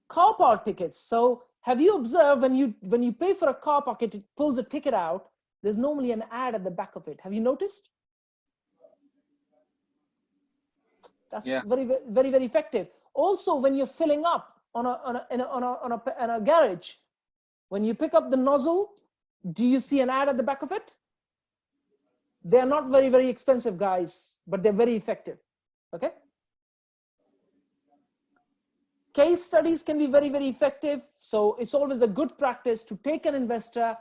Car park tickets. So have you observed when you pay for a car park, it pulls a ticket out, there's normally an ad at the back of it. Have you noticed? That's very, very, very effective. Also, when you're filling up on a garage, when you pick up the nozzle, do you see an ad at the back of it? They're not very, very expensive, guys, but they're very effective. Okay. Case studies can be very, very effective. So it's always a good practice to take an investor,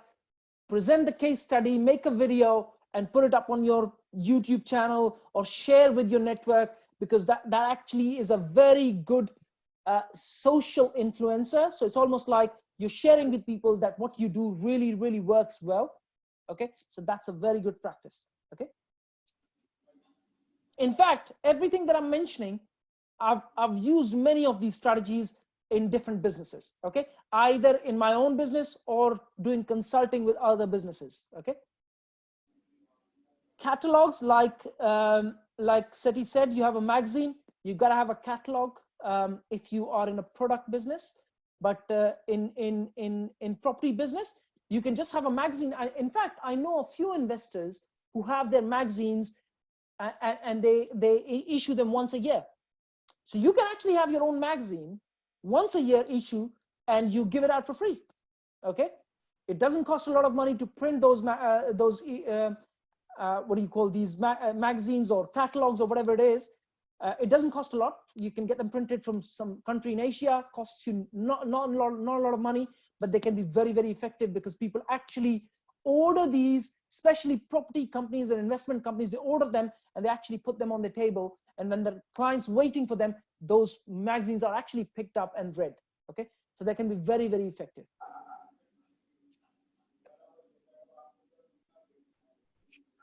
present the case study, make a video, and put it up on your YouTube channel or share with your network, because that actually is a very good social influencer. So it's almost like you're sharing with people that what you do really, really works well. Okay, so that's a very good practice. Okay. In fact, everything that I'm mentioning, I've used many of these strategies in different businesses, okay? Either in my own business or doing consulting with other businesses, okay? Catalogs, like Seti said, you have a magazine, you gotta have a catalog if you are in a product business. But in property business, you can just have a magazine. In fact, I know a few investors who have their magazines and they issue them once a year. So you can actually have your own magazine once a year issue, and you give it out for free, okay? It doesn't cost a lot of money to print those what do you call these magazines or catalogs or whatever it is. It doesn't cost a lot. You can get them printed from some country in Asia. Costs you not a lot of money, but they can be very, very effective because people actually order these, especially property companies and investment companies. They order them and they actually put them on the table. And when the client's waiting for them, those magazines are actually picked up and read. Okay, so they can be very, very effective.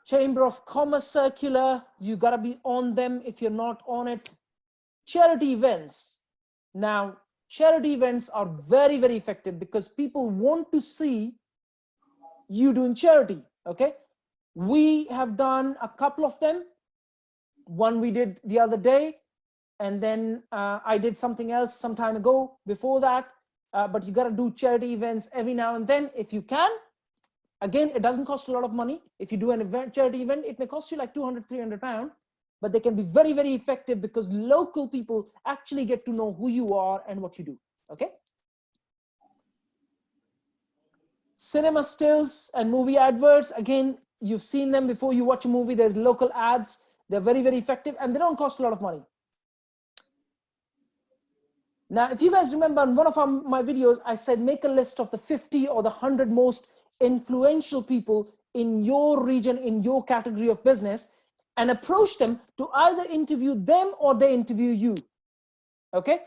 Chamber of Commerce circular, you gotta be on them if you're not on it. Charity events. Now, charity events are very, very effective because people want to see you doing charity, okay? We have done a couple of them. One we did the other day, and then I did something else some time ago before that, but you gotta do charity events every now and then if you can. Again, it doesn't cost a lot of money. If you do an event, charity event, it may cost you like 200, 300 pounds, but they can be very, very effective because local people actually get to know who you are and what you do, okay? Cinema stills and movie adverts. Again, you've seen them before you watch a movie. There's local ads. They're very, very effective and they don't cost a lot of money. Now, if you guys remember in one of my videos, I said, make a list of the 50 or the 100 most influential people in your region, in your category of business, and approach them to either interview them or they interview you, okay?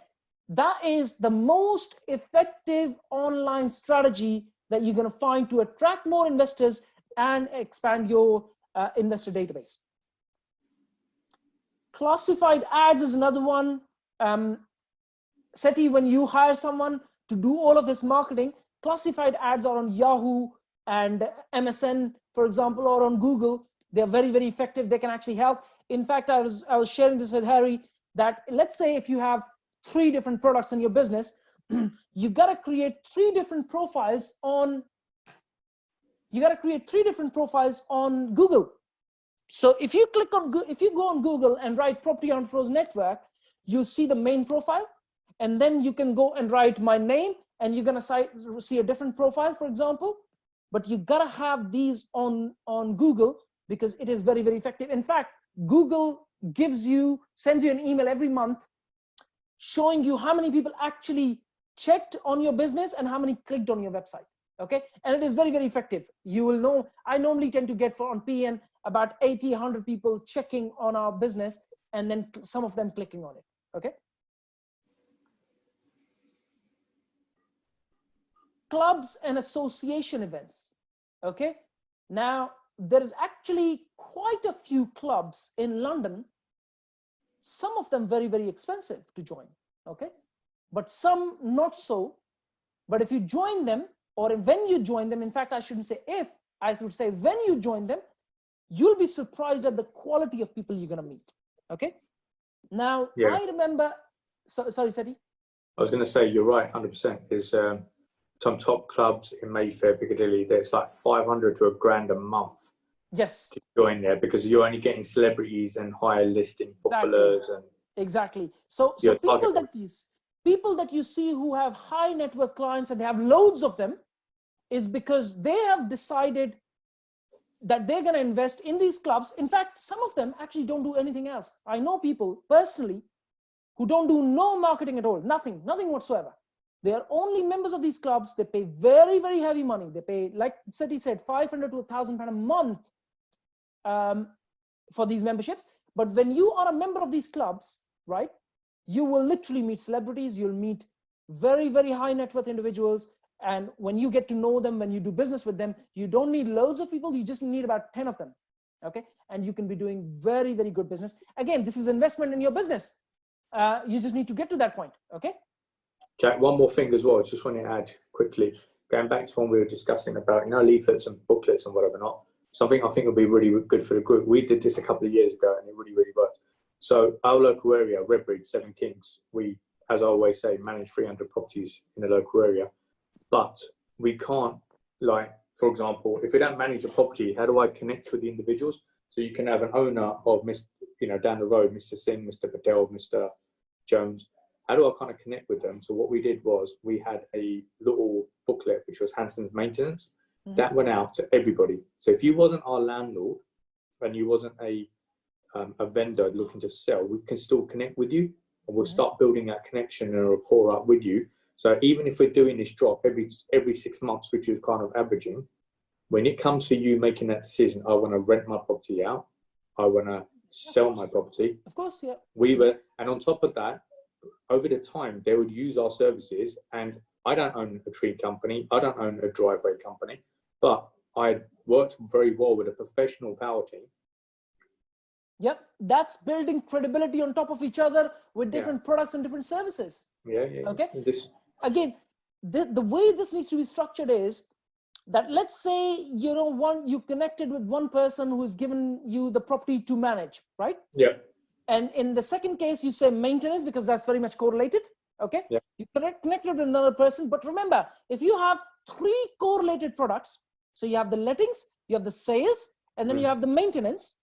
That is the most effective online strategy that you're gonna find to attract more investors and expand your investor database. Classified ads is another one. Seti, when you hire someone to do all of this marketing, classified ads are on Yahoo and MSN, for example, or on Google. They're very, very effective. They can actually help. In fact, I was sharing this with Harry, that let's say if you have 3 different products in your business, you gotta create 3 different profiles on, Google. So if you click on, if you go on Google and write Property Entrepreneurs Network, you see the main profile, and then you can go and write my name, and you're gonna see a different profile, for example. But you gotta have these on Google because it is very, very effective. In fact, Google sends you an email every month showing you how many people actually checked on your business and how many clicked on your website, okay? And it is very, very effective. You will know, I normally tend to get on PN about 80, 100 people checking on our business and then some of them clicking on it, okay? Clubs and association events, okay? Now, there is actually quite a few clubs in London, some of them very, very expensive to join, okay? But some not so. But if you join them, or when you join them, in fact, I shouldn't say if, I would say when you join them, you'll be surprised at the quality of people you're gonna meet, okay? Now, yeah. I remember, sorry, Seti? I was gonna say, you're right, 100%. There's some top clubs in Mayfair, Piccadilly, there's like 500 to £1,000 a month. Yes. To join there because you're only getting celebrities and higher listing footballers. Exactly. So people that you see who have high net worth clients and they have loads of them is because they have decided that they're going to invest in these clubs. In fact, some of them actually don't do anything else. I know people personally who don't do no marketing at all, nothing whatsoever. They are only members of these clubs. They pay very, very heavy money. They pay, like Seti said, 500 to £1,000 a month for these memberships. But when you are a member of these clubs, right, you will literally meet celebrities. You'll meet very, very high net worth individuals. And when you get to know them, when you do business with them, you don't need loads of people. You just need about 10 of them. Okay. And you can be doing very, very good business. Again, this is investment in your business. You just need to get to that point. Okay. Jack, one more thing as well. I just want to add quickly, going back to when we were discussing about, leaflets and booklets and whatever not, something I think will be really good for the group. We did this a couple of years ago and it really, really worked. So our local area, Redbridge, Seven Kings, we, as I always say, manage 300 properties in the local area. But we can't, like, for example, if we don't manage a property, how do I connect with the individuals? So you can have an owner of, down the road, Mr. Singh, Mr. Patel, Mr. Jones. How do I kind of connect with them? So what we did was we had a little booklet, which was Hanson's Maintenance. Mm-hmm. That went out to everybody. So if you wasn't our landlord and you wasn't a vendor looking to sell, we can still connect with you, and we'll start building that connection and a rapport up with you. So even if we're doing this drop every 6 months, which is kind of averaging, when it comes to you making that decision, I want to rent my property out, I want to sell my property. Of course, yeah. And on top of that, over the time, they would use our services. And I don't own a tree company, I don't own a driveway company, but I worked very well with a professional power team. Yep, that's building credibility on top of each other with different products and different services. Yeah. Okay. Again, the way this needs to be structured is that, let's say you connected with one person who's given you the property to manage, right? Yeah. And in the second case, you say maintenance, because that's very much correlated. Okay. Yeah. You connected with another person, but remember, if you have 3 correlated products, so you have the lettings, you have the sales, and then you have the maintenance.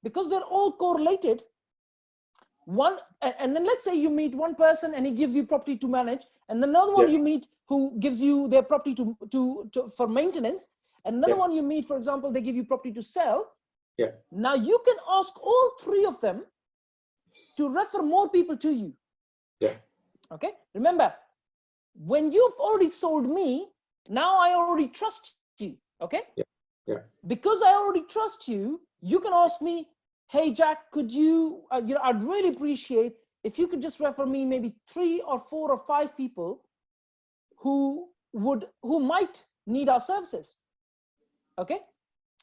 Because they're all correlated, and then let's say you meet one person and he gives you property to manage, and another one you meet who gives you their property for maintenance, and another one you meet, for example, they give you property to sell. Yeah. Now you can ask all 3 of them to refer more people to you. Yeah. Okay. Remember, when you've already sold me, now I already trust you. Okay. Yeah. Yeah. Because I already trust you, you can ask me, hey, Jack, could you, I'd really appreciate if you could just refer me maybe 3 or 4 or 5 people who might need our services. Okay.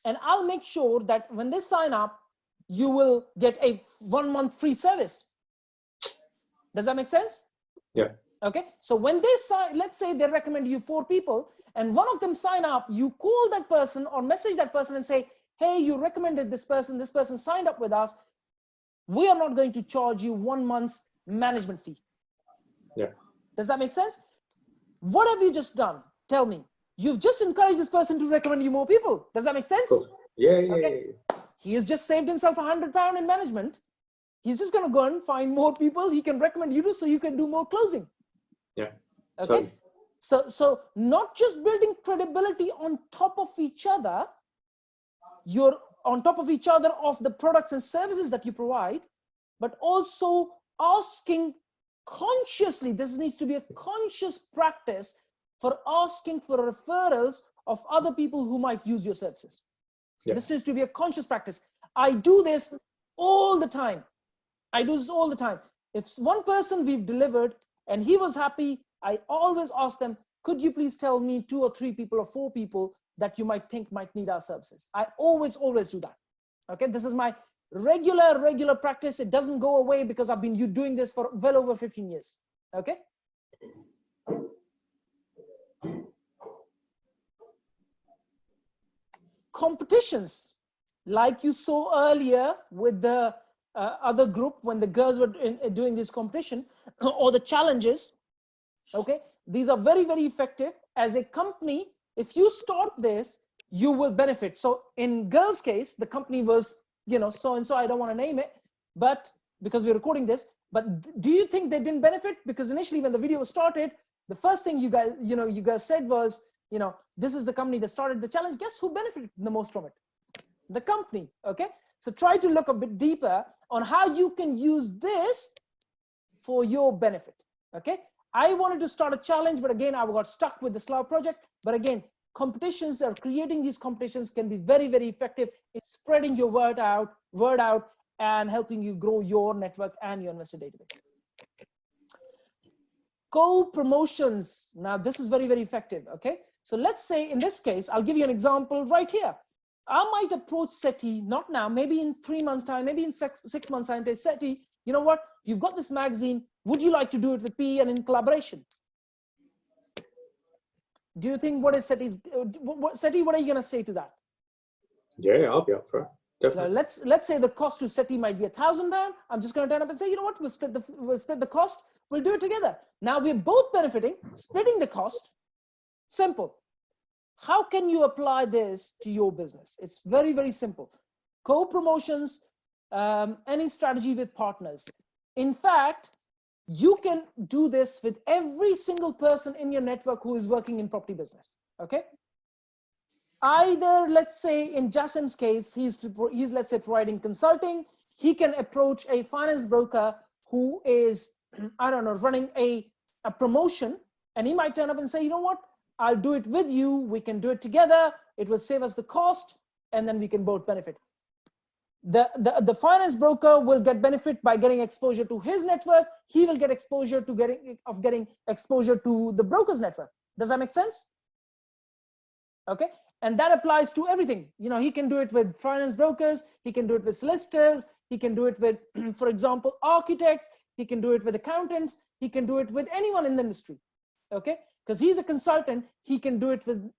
And I'll make sure that when they sign up, you will get a 1 month free service. Does that make sense? Yeah. Okay. So when they sign, let's say they recommend you 4 people and one of them sign up, you call that person or message that person and say, hey, you recommended this person signed up with us. We are not going to charge you 1 month's management fee. Yeah. Does that make sense? What have you just done? Tell me. You've just encouraged this person to recommend you more people. Does that make sense? Cool. Yeah. He has just saved himself £100 in management. He's just going to go and find more people he can recommend you to, so you can do more closing. Yeah. Okay. Totally. So not just building credibility on top of each other, you're on top of each other of the products and services that you provide, but also asking consciously, this needs to be a conscious practice for asking for referrals of other people who might use your services. Yeah. This needs to be a conscious practice. I do this all the time. If one person we've delivered and he was happy, I always ask them, could you please tell me 2 or 3 people or 4 people that you might think might need our services? I always do that. Okay, this is my regular practice. It doesn't go away because I've been doing this for well over 15 years. Okay. Competitions, like you saw earlier with the other group when the girls were doing this competition or the challenges. Okay, these are very, very effective. As a company, if you start this, you will benefit. So in girls' case, the company was, so and so. I don't want to name it, but because we're recording this. But do you think they didn't benefit? Because initially, when the video started, the first thing you guys said was, this is the company that started the challenge. Guess who benefited the most from it? The company. Okay. So try to look a bit deeper on how you can use this for your benefit. Okay. I wanted to start a challenge, but again, I got stuck with the Slough project. But again, competitions or creating these competitions can be very, very effective in spreading your word out and helping you grow your network and your investor database. Co-promotions. Now, this is very, very effective. Okay. So let's say in this case, I'll give you an example right here. I might approach SETI, not now, maybe in 3 months time, maybe in 6 months time, say, SETI, you know what? You've got this magazine. Would you like to do it with PE and in collaboration? Do you think what is Seti's, Seti, what are you going to say to that? Yeah, I'll be up for it. Definitely. Let's say the cost to Seti might be £1,000. I'm just going to turn up and say, you know what, we'll split the cost. We'll do it together. Now we're both benefiting, splitting the cost. Simple. How can you apply this to your business? It's very, very simple. Co-promotions, any strategy with partners. In fact, you can do this with every single person in your network who is working in property business. Okay. Either, let's say in Jasim's case, he's let's say providing consulting. He can approach a finance broker who is, I don't know, running a promotion, and he might turn up and say, you know what, I'll do it with you. We can do it together. It will save us the cost, and then we can both benefit. The finance broker will get benefit by getting exposure to his network. He will get exposure to getting exposure to the broker's network. Does that make sense? Okay. And that applies to everything. You know, he can do it with finance brokers. He can do it with solicitors. He can do it with, for example, architects. He can do it with accountants. He can do it with anyone in the industry. Okay. Because he's a consultant, he can do it with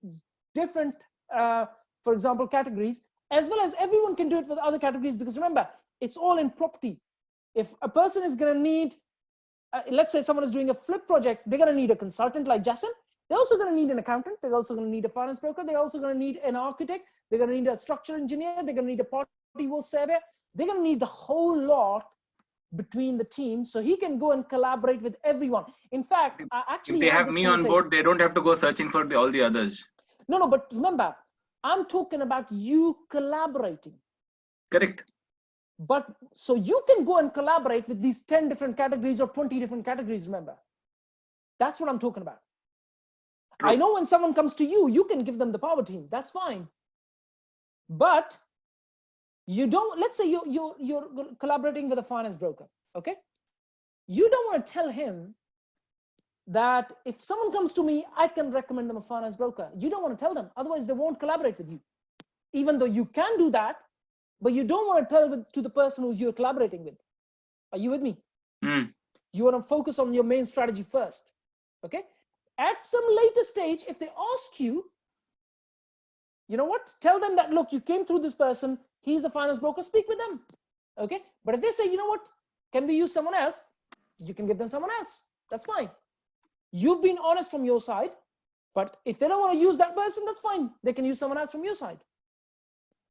different, for example, categories, as well as everyone can do it with other categories. Because remember, it's all in property. If a person is going to need, let's say someone is doing a flip project, they're going to need a consultant like Jason. They're also going to need an accountant. They're also going to need a finance broker. They're also going to need an architect. They're going to need a structural engineer. They're going to need a party wall surveyor. They're going to need the whole lot between the team, so he can go and collaborate with everyone. In fact, actually, if they have me on board, they don't have to go searching for all the others. No, but remember, I'm talking about you collaborating. Correct. But so you can go and collaborate with these 10 different categories or 20 different categories. Remember, that's what I'm talking about. True. I know when someone comes to you, you can give them the power team. That's fine. But you don't, let's say you're collaborating with a finance broker. Okay. You don't want to tell him that if someone comes to me, I can recommend them a finance broker. You don't want to tell them, otherwise they won't collaborate with you. Even though you can do that, but you don't want to tell to the person who you're collaborating with. Are you with me? You want to focus on your main strategy first. Okay. At some later stage, if they ask you, you know what, tell them that, look, you came through this person, he's a finance broker, speak with them. Okay. But if they say, you know what, can we use someone else? You can give them someone else. That's fine. You've been honest from your side, but if they don't want to use that person, that's fine. They can use someone else from your side.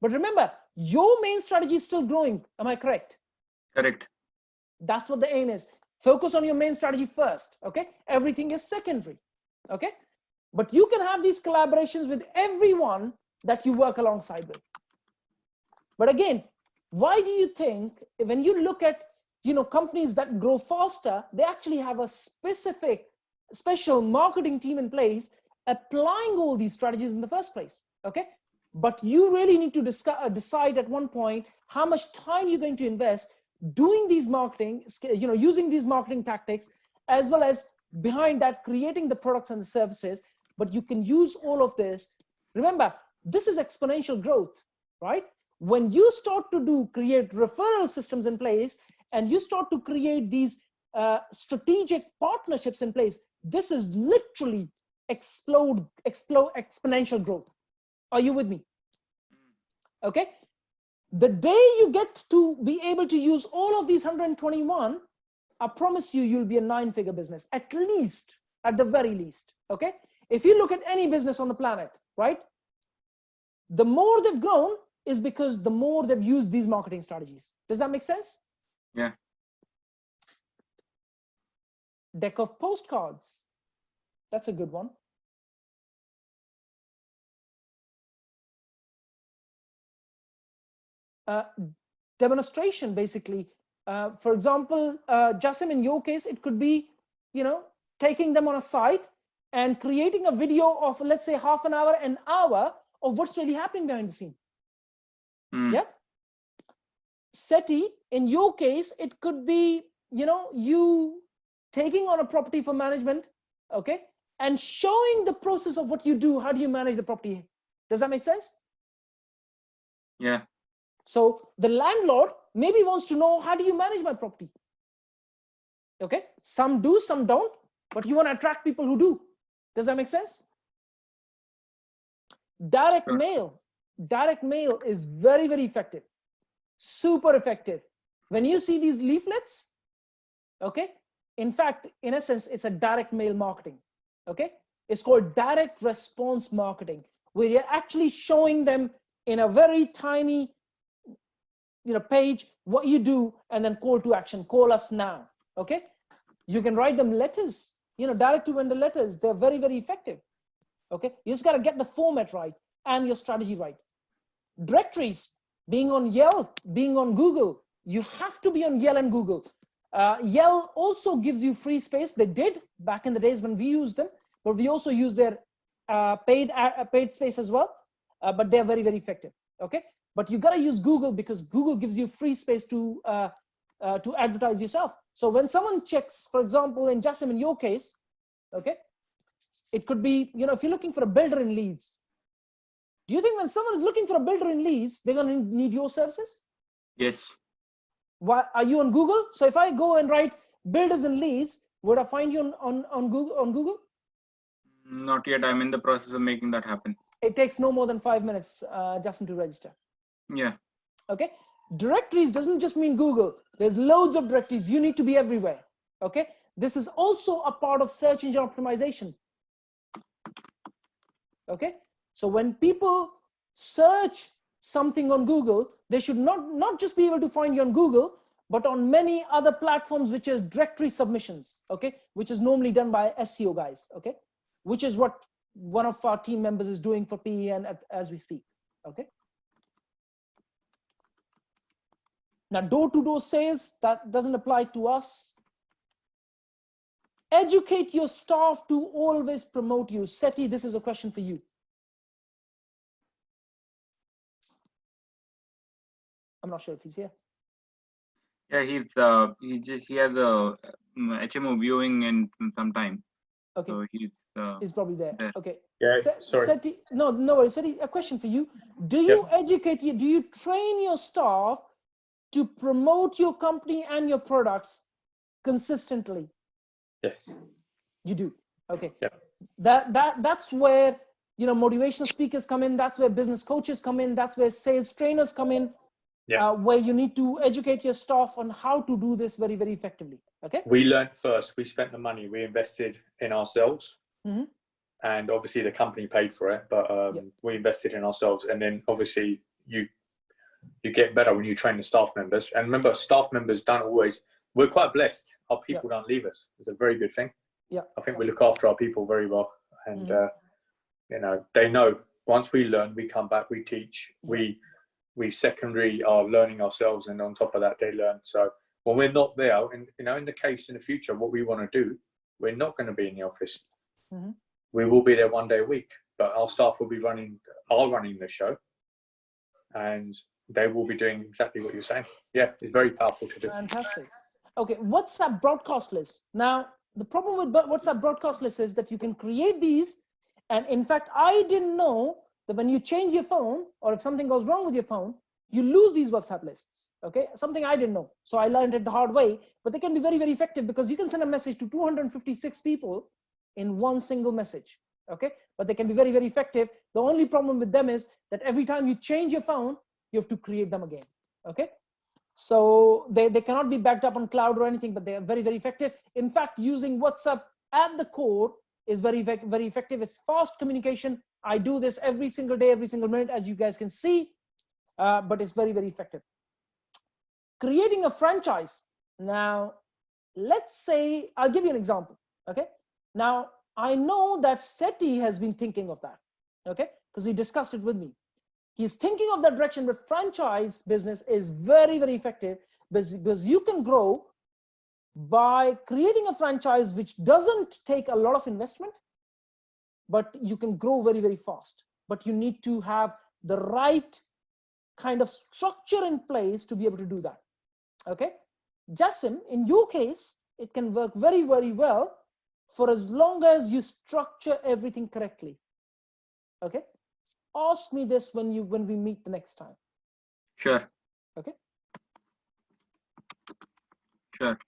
But remember, your main strategy is still growing. Am I correct? Correct. That's what the aim is. Focus on your main strategy first. Okay. Everything is secondary. Okay. But you can have these collaborations with everyone that you work alongside with. But again, why do you think when you look at, you know, companies that grow faster, they actually have a special marketing team in place applying all these strategies in the first place? Okay. But you really need to decide at one point how much time you're going to invest doing these marketing, you know, using these marketing tactics, as well as behind that, creating the products and the services. But you can use all of this. Remember, this is exponential growth, right? When you start to create referral systems in place, and you start to create these strategic partnerships in place, this is literally exponential growth. Are you with me? Okay. The day you get to be able to use all of these 121, I promise you, you'll be a 9-figure business, at least, at the very least. Okay. If you look at any business on the planet, right? The more they've grown is because the more they've used these marketing strategies. Does that make sense? Yeah. Deck of postcards. That's a good one. Demonstration, basically. For example, Jasim, in your case, it could be, you know, taking them on a site and creating a video of, let's say, half an hour, an hour of what's really happening behind the scene. Yeah. Seti, in your case, it could be, you know, you taking on a property for management, okay, and showing the process of what you do. How do you manage the property? Does that make sense? Yeah. So the landlord maybe wants to know, how do you manage my property? Okay, some do, some don't, but you want to attract people who do. Does that make sense? Direct Sure. mail. Direct mail is very, very effective. Super effective. When you see these leaflets, okay, in fact, in essence, it's a direct mail marketing, okay? It's called direct response marketing, where you're actually showing them in a very tiny, page what you do, and then call to action, call us now, okay? You can write them letters, direct to vendor letters. They're very, very effective, okay? You just got to get the format right and your strategy right. Directories, being on Yelp, being on Google, you have to be on Yelp and Google. Yelp also gives you free space. They did back in the days when we used them, but we also use their paid space as well. But they're very, very effective. Okay, but you got to use Google because Google gives you free space to advertise yourself. So when someone checks, for example, in Jassim, in your case, okay, it could be, if you're looking for a builder in Leeds, do you think when someone is looking for a builder in Leeds, they're going to need your services? Yes. Why are you on Google? So if I go and write builders in Leeds, would I find you on Google? Not yet. I'm in the process of making that happen. It takes no more than 5 minutes, Justin, to register. Yeah. Okay. Directories doesn't just mean Google. There's loads of directories. You need to be everywhere. Okay. This is also a part of search engine optimization. Okay. So when people search something on Google, they should not just be able to find you on Google, but on many other platforms, which is directory submissions, okay, which is normally done by SEO guys, okay, which is what one of our team members is doing for PEN as we speak, okay. Now, door-to-door sales, that doesn't apply to us. Educate your staff to always promote you. Seti, this is a question for you. I'm not sure if he's here. Yeah, he has a HMO viewing in some time. Okay. So he's probably there. Okay. Yeah, sorry. Seti, no worries. Seti, a question for you. Do you do you train your staff to promote your company and your products consistently? Yes. You do. Okay. Yeah. That's where, motivational speakers come in. That's where business coaches come in. That's where sales trainers come in. Yeah. Where you need to educate your staff on how to do this very, very effectively. Okay. We learned first. We spent the money. We invested in ourselves, Mm-hmm. and obviously the company paid for it. But we invested in ourselves, and then obviously you get better when you train the staff members. And remember, staff members don't always. We're quite blessed. Our people don't leave us. It's a very good thing. Yeah. I think we look after our people very well, and they know once we learn, we come back, we teach, we secondary are learning ourselves, and on top of that, they learn. So when we're not there, and in the case in the future, what we want to do, we're not going to be in the office. Mm-hmm. We will be there 1 day a week, but our staff will be running the show, and they will be doing exactly what you're saying. Yeah, it's very powerful to do. Fantastic. Okay, WhatsApp broadcast list. Now, the problem with WhatsApp broadcast list is that you can create these, and in fact, I didn't know that when you change your phone, or if something goes wrong with your phone, you lose these WhatsApp lists, okay? Something I didn't know. So I learned it the hard way, but they can be very, very effective because you can send a message to 256 people in one single message, okay? But they can be very, very effective. The only problem with them is that every time you change your phone, you have to create them again, okay? So they cannot be backed up on cloud or anything, but they are very, very effective. In fact, using WhatsApp at the core is very, very effective. It's fast communication. I do this every single day, every single minute, as you guys can see, but it's very, very effective. Creating a franchise. Now, let's say, I'll give you an example, okay? Now, I know that Seti has been thinking of that, okay? Because he discussed it with me. He's thinking of that direction, but franchise business is very, very effective because you can grow by creating a franchise which doesn't take a lot of investment, but you can grow very, very fast. But you need to have the right kind of structure in place to be able to do that. Okay, Jassim, in your case, it can work very, very well for as long as you structure everything correctly. Okay, ask me this when we meet the next time. Sure. Okay. Sure.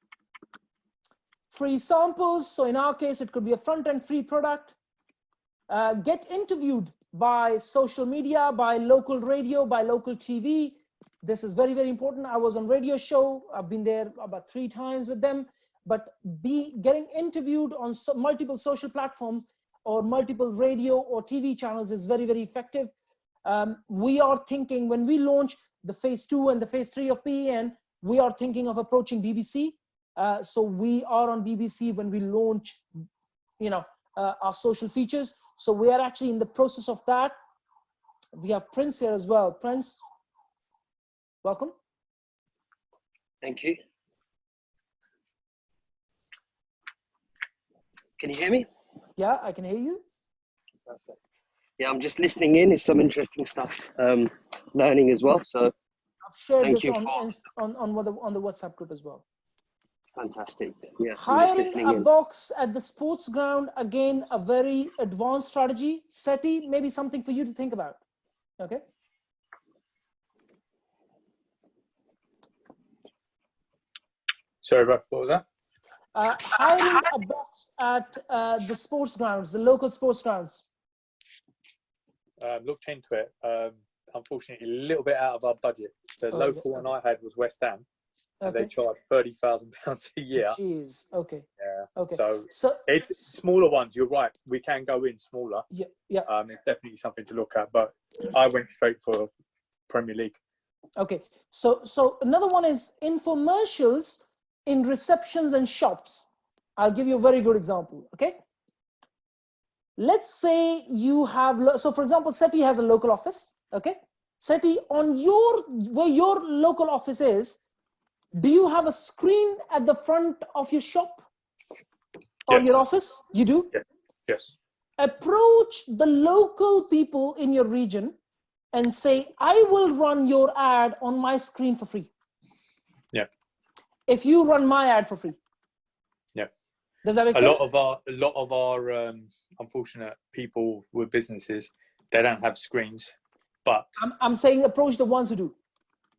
Free samples. So in our case, it could be a front-end free product. Get interviewed by social media, by local radio, by local TV. This is very, very important. I was on radio show. I've been there about 3 times with them, but getting interviewed on multiple social platforms or multiple radio or TV channels is very, very effective. We are thinking when we launch the phase 2 and the phase 3 of PEN, we are thinking of approaching BBC. So we are on BBC when we launch, our social features. So we are actually in the process of that. We have Prince here as well. Prince, welcome. Thank you. Can you hear me? Yeah, I can hear you. Perfect. Yeah, I'm just listening in. It's some interesting stuff, learning as well. So I've shared this on the WhatsApp group as well. Fantastic. Yeah. Hiring a box at the sports ground, again, a very advanced strategy. SETI, maybe something for you to think about. Okay. Sorry, what was that? Hiring a box at the sports grounds, the local sports grounds. Looked into it. Unfortunately, a little bit out of our budget. The local one I had was West Ham. And they charge £30,000 a year. Jeez. Okay. Yeah. Okay. So it's smaller ones. You're right. We can go in smaller. Yeah. Yeah. It's definitely something to look at. But I went straight for Premier League. Okay. So another one is infomercials in receptions and shops. I'll give you a very good example. Okay. Let's say you have, so for example, SETI has a local office. Okay. SETI, on where your local office is, do you have a screen at the front of your shop or your office? You do? Yes. Approach the local people in your region and say, I will run your ad on my screen for free. Yeah. If you run my ad for free. Yeah. Does that make sense? A lot of our unfortunate people with businesses, they don't have screens, but I'm saying approach the ones who do.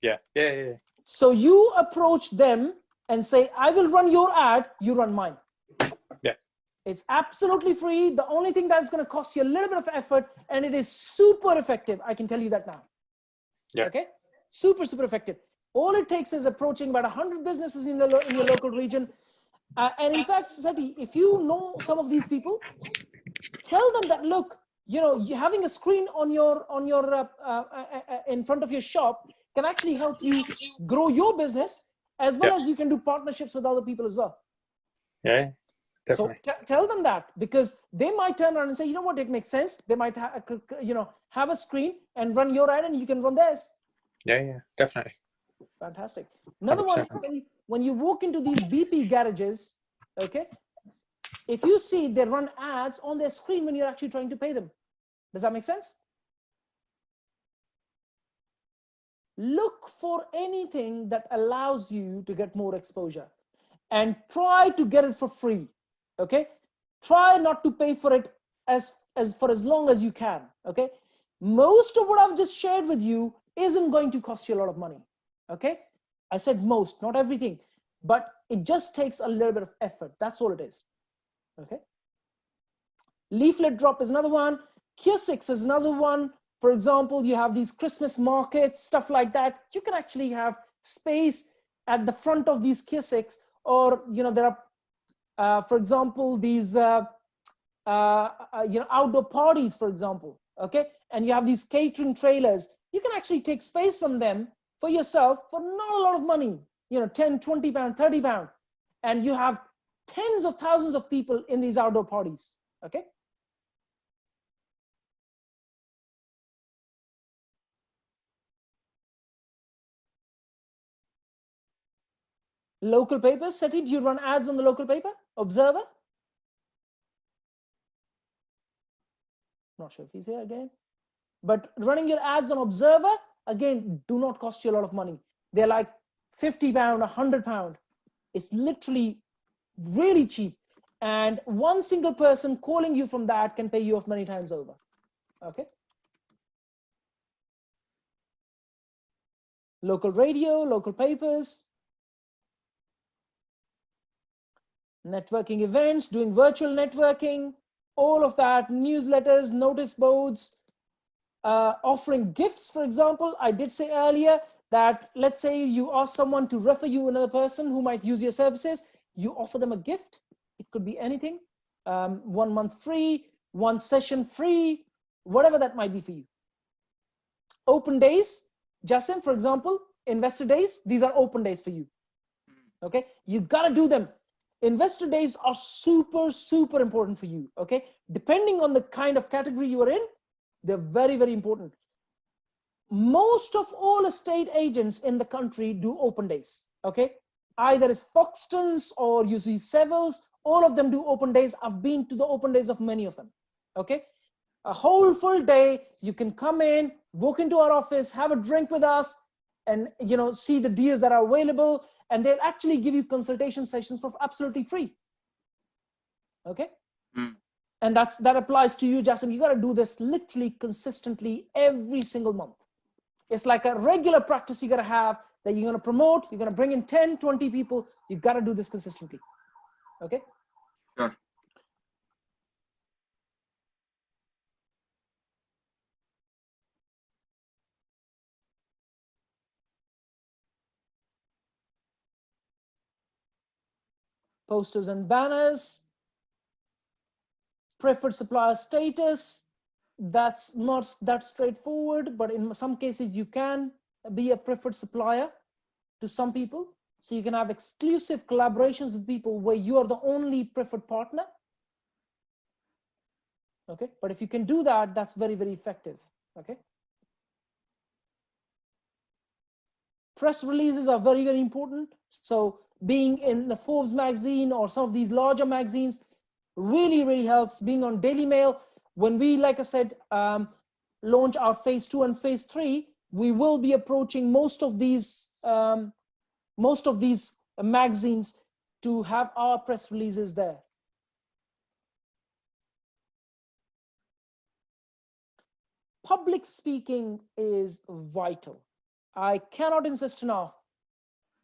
Yeah. So you approach them and say, I will run your ad, you run mine. Yeah. It's absolutely free. The only thing that's going to cost you a little bit of effort, and it is super effective. I can tell you that now. Yeah. Okay. Super effective. All it takes is approaching about 100 businesses in your local region. And in fact, Sati, if you know some of these people, tell them that, look, you're having a screen on your in front of your shop can actually help you grow your business, as well as you can do partnerships with other people as well. Yeah, definitely. So tell them that, because they might turn around and say, you know what, it makes sense. They might have a screen and run your ad, and you can run theirs. Yeah, definitely. Fantastic. Another 100%. One, when you walk into these BP garages, okay, if you see they run ads on their screen when you're actually trying to pay them. Does that make sense? Look for anything that allows you to get more exposure and try to get it for free. Okay. Try not to pay for it for as long as you can. Okay. Most of what I've just shared with you isn't going to cost you a lot of money. Okay. I said most, not everything, but it just takes a little bit of effort. That's all it is. Okay. Leaflet drop is another one. Kiosks is another one. For example, you have these Christmas markets, stuff like that. You can actually have space at the front of these kiosks, or there are, for example, these outdoor parties, for example. Okay, and you have these catering trailers. You can actually take space from them for yourself for not a lot of money. 10, 20 pound, 30 pound, and you have tens of thousands of people in these outdoor parties. Okay. Local papers. Seti, do you run ads on the local paper? Observer? Not sure if he's here again. But running your ads on Observer, again, do not cost you a lot of money. They're like £50, £100. It's literally really cheap. And one single person calling you from that can pay you off many times over. Okay. Local radio, local papers. Networking events, doing virtual networking, all of that, newsletters, notice boards, offering gifts, for example. I did say earlier that let's say you ask someone to refer you another person who might use your services. You offer them a gift. It could be anything. 1 month free, 1 session free, whatever that might be for you. Open days, Jasim, for example, investor days, these are open days for you. Okay, you got to do them. Investor days are super, super important for you. Okay, depending on the kind of category you are in, they're very, very important. Most of all estate agents in the country do open days. Okay, either it's Foxtons or you see Severs, all of them do open days. I've been to the open days of many of them. Okay, a whole full day, you can come in, walk into our office, have a drink with us, and see the deals that are available, and they'll actually give you consultation sessions for absolutely free. Okay. And that applies to you, Jasim. You got to do this literally consistently every single month. It's like a regular practice you got to have, that you're going to promote. You're going to bring in 10, 20 people. You got to do this consistently. Okay. Sure. Posters and banners, preferred supplier status. That's not that straightforward, but in some cases you can be a preferred supplier to some people. So you can have exclusive collaborations with people where you are the only preferred partner. Okay, but if you can do that, that's very, very effective. Okay. Press releases are very, very important. So being in the Forbes magazine or some of these larger magazines really, really helps. Being on Daily Mail. When we, like I said, launch our phase 2 and phase 3, we will be approaching most of these magazines to have our press releases there. Public speaking is vital. I cannot insist enough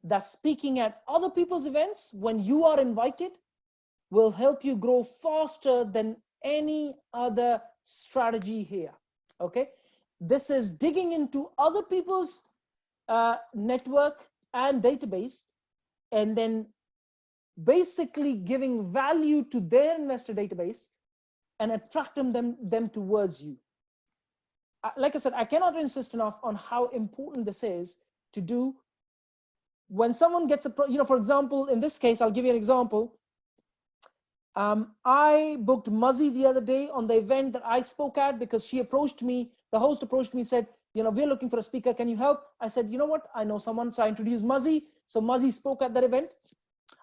that speaking at other people's events when you are invited will help you grow faster than any other strategy here. Okay, this is digging into other people's network and database, and then basically giving value to their investor database and attracting them towards you. Like I said, I cannot insist enough on how important this is to do. When someone gets a, for example, in this case, I'll give you an example. I booked Muzzy the other day on the event that I spoke at, because she approached me, the host approached me, said, we're looking for a speaker, can you help? I said, you know what, I know someone. So I introduced Muzzy. So Muzzy spoke at that event.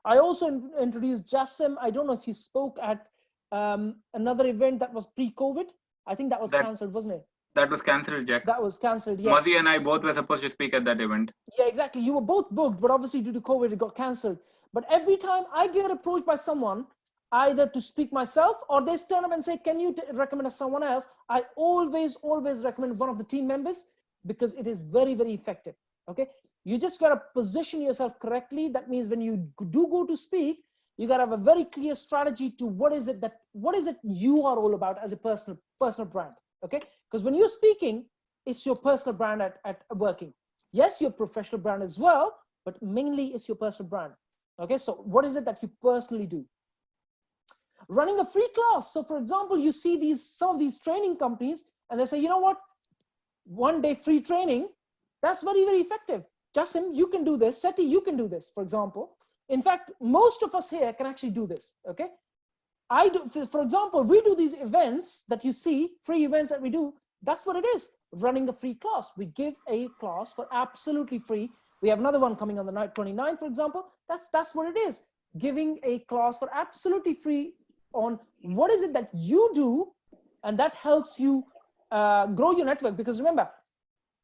I also introduced Jasim. I don't know if he spoke at another event that was pre-COVID. I think that was cancelled, wasn't it? That was cancelled, Jack. That was cancelled, yeah. Muzzy and I both were supposed to speak at that event. Yeah, exactly. You were both booked, but obviously due to COVID, it got cancelled. But every time I get approached by someone, either to speak myself or they stand up and say, can you recommend us someone else? I always recommend one of the team members, because it is very, very effective. Okay. You just got to position yourself correctly. That means when you do go to speak, you got to have a very clear strategy to what is it you are all about as a personal brand. Okay. Because when you're speaking, it's your personal brand at working. Yes, your professional brand as well, but mainly it's your personal brand. Okay. So what is it that you personally do? Running a free class. So for example, you see some of these training companies and they say, you know what, 1 day free training, that's very, very effective. Jasim, you can do this. Seti, you can do this, for example. In fact, most of us here can actually do this. Okay. I do, for example, we do these events that you see, free events that we do. That's what it is, running a free class. We give a class for absolutely free. We have another one coming on the night 29th, for example. That's what it is, giving a class for absolutely free on what is it that you do, and that helps you grow your network. Because remember,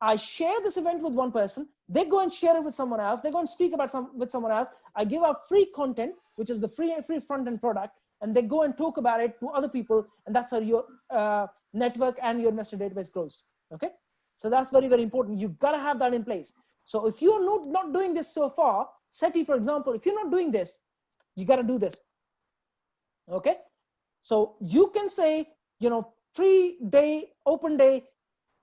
I share this event with one person, they go and share it with someone else, they go and speak about with someone else. I give out free content, which is the free front-end product, and they go and talk about it to other people, and that's how your network and your investor database grows. Okay, so that's very, very important. You've got to have that in place. So if you're not doing this so far, Seti, for example, if you're not doing this, you got to do this. Okay, so you can say, free day, open day,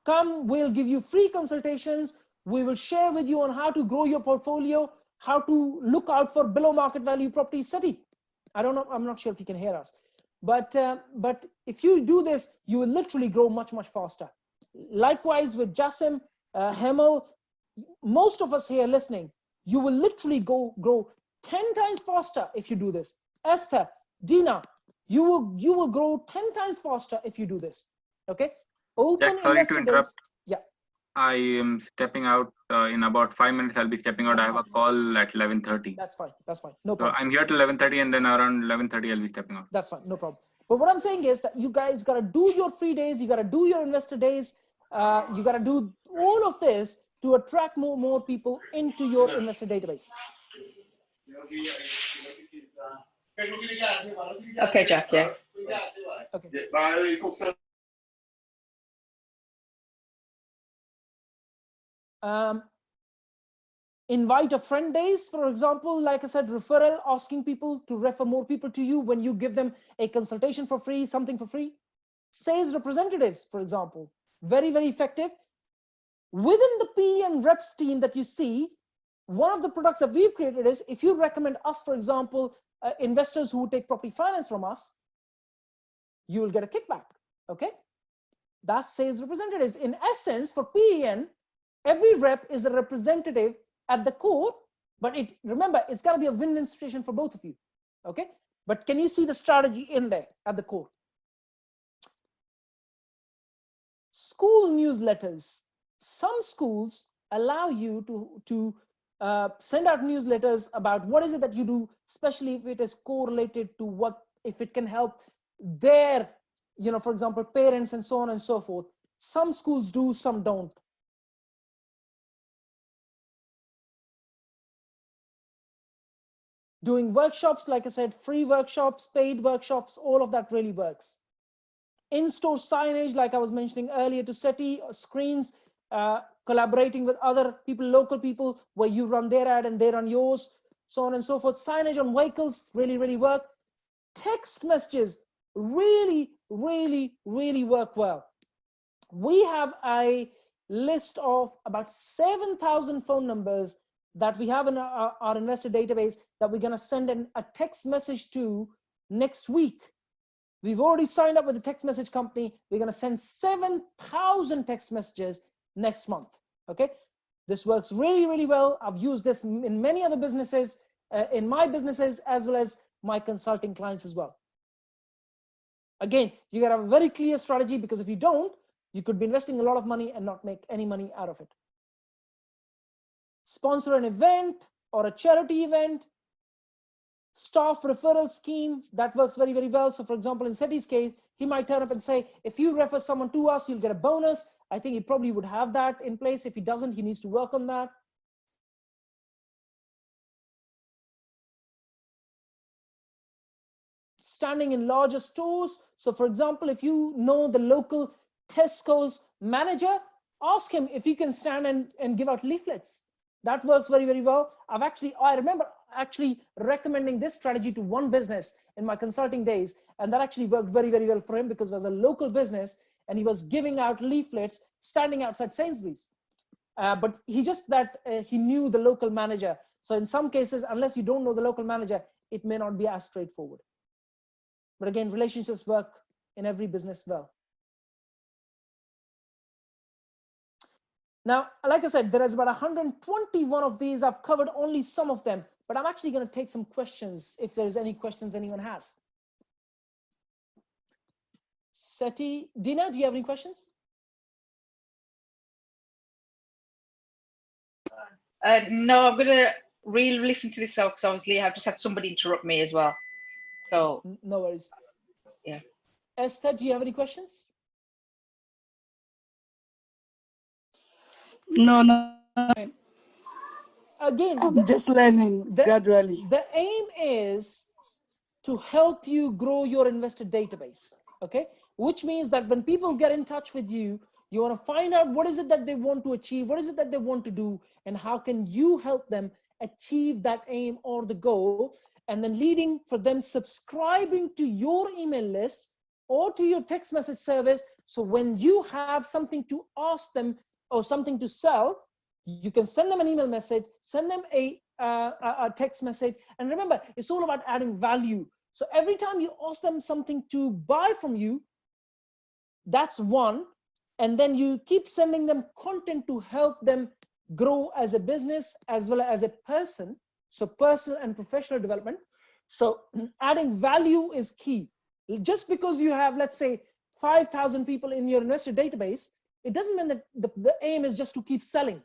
Come, we'll give you free consultations. We will share with you on how to grow your portfolio, how to look out for below market value properties. Seti, I don't know, I'm not sure if you can hear us, but if you do this, you will literally grow much, much faster. Likewise with Jassim, Hemel, most of us here listening, you will literally grow 10 times faster if you do this. Esther, Dina, you will grow 10 times faster if you do this. Okay. Open Jack, sorry to investor interrupt. days. Yeah. I am stepping out in about 5 minutes. I'll be stepping out. That's I have a call at 11:30. That's fine. That's fine. No So problem. I'm here till 11:30, and then around 11:30 I'll be stepping out. That's fine. No problem. But what I'm saying is that you guys got to do your free days. You got to do your investor days. You got to do all of this to attract more people into your investor database. Okay, Jack. Yeah. Okay. Invite a friend days, for example, like I said, referral, asking people to refer more people to you when you give them a consultation for free, something for free. Sales representatives, for example, very, very effective. Within the PE and reps team that you see, one of the products that we've created is if you recommend us, for example, investors who take property finance from us, you will get a kickback. Okay. That's sales representatives. In essence, for PEN, every rep is a representative at the core, but remember, it's got to be a win-win situation for both of you. Okay. But can you see the strategy in there at the core? School newsletters. Some schools allow you to send out newsletters about what is it that you do, especially if it is correlated to if it can help their, for example, parents and so on and so forth. Some schools do, some don't. Doing workshops, like I said, free workshops, paid workshops, all of that really works. In-store signage, like I was mentioning earlier to SETI, screens, collaborating with other people, local people, where you run their ad and they run yours, so on and so forth. Signage on vehicles really, really work. Text messages really, really, really work well. We have a list of about 7,000 phone numbers that we have in our investor database that we're going to send a text message to next week. We've already signed up with a text message company. We're going to send 7,000 text messages next month. Okay. This works really, really well. I've used this in many other businesses, in my businesses, as well as my consulting clients as well. Again, you got to have a very clear strategy, because if you don't, you could be investing a lot of money and not make any money out of it. Sponsor an event or a charity event. Staff referral scheme, that works very, very well. So for example, in Seti's case, he might turn up and say, if you refer someone to us, you'll get a bonus. I think he probably would have that in place. If he doesn't, he needs to work on that. Standing in larger stores. So for example, if you know the local Tesco's manager, ask him if he can stand and give out leaflets. That works very, very well. I remember actually recommending this strategy to one business in my consulting days, and that actually worked very, very well for him, because it was a local business and he was giving out leaflets standing outside Sainsbury's. But he knew the local manager. So in some cases, unless you don't know the local manager, it may not be as straightforward. But again, relationships work in every business well. Now, like I said, there is about 121 of these. I've covered only some of them, but I'm actually going to take some questions if there's any questions anyone has. Seti, Dina, do you have any questions? No, I'm going to re-listen to this because obviously I've just had somebody interrupt me as well. So no worries. Yeah. Esther, do you have any questions? No. Again, I'm just learning gradually. The aim is to help you grow your investor database, okay? Which means that when people get in touch with you, you want to find out what is it that they want to achieve, what is it that they want to do, and how can you help them achieve that aim or the goal, and then leading for them subscribing to your email list or to your text message service So when you have something to ask them or something to sell, you can send them an email message, send them a text message. And remember, it's all about adding value. So every time you ask them something to buy from you, that's one. And then you keep sending them content to help them grow as a business as well as a person. So personal and professional development. So adding value is key. Just because you have, let's say, 5,000 people in your investor database, it doesn't mean that the aim is just to keep selling.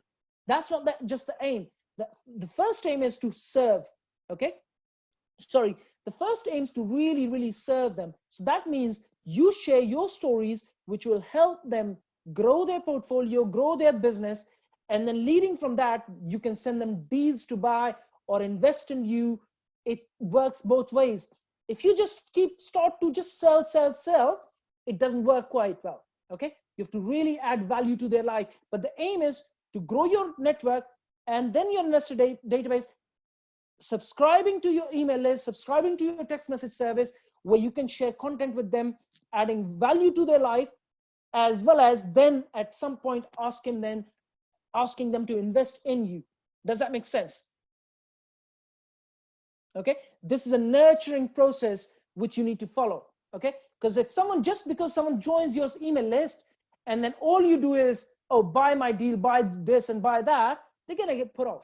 That's not just the aim. The first aim is to serve, okay? Sorry, the first aim is to really, really serve them. So that means you share your stories, which will help them grow their portfolio, grow their business, and then leading from that, you can send them deals to buy or invest in you. It works both ways. If you just start to just sell, it doesn't work quite well, okay? You have to really add value to their life. But the aim is to grow your network and then your investor database, subscribing to your email list, subscribing to your text message service, where you can share content with them, adding value to their life, as well as then at some point asking them to invest in you. Does that make sense? Okay, this is a nurturing process which you need to follow. Okay, because if because someone joins your email list and then all you do is, oh, buy my deal, buy this and buy that, they're gonna get put off.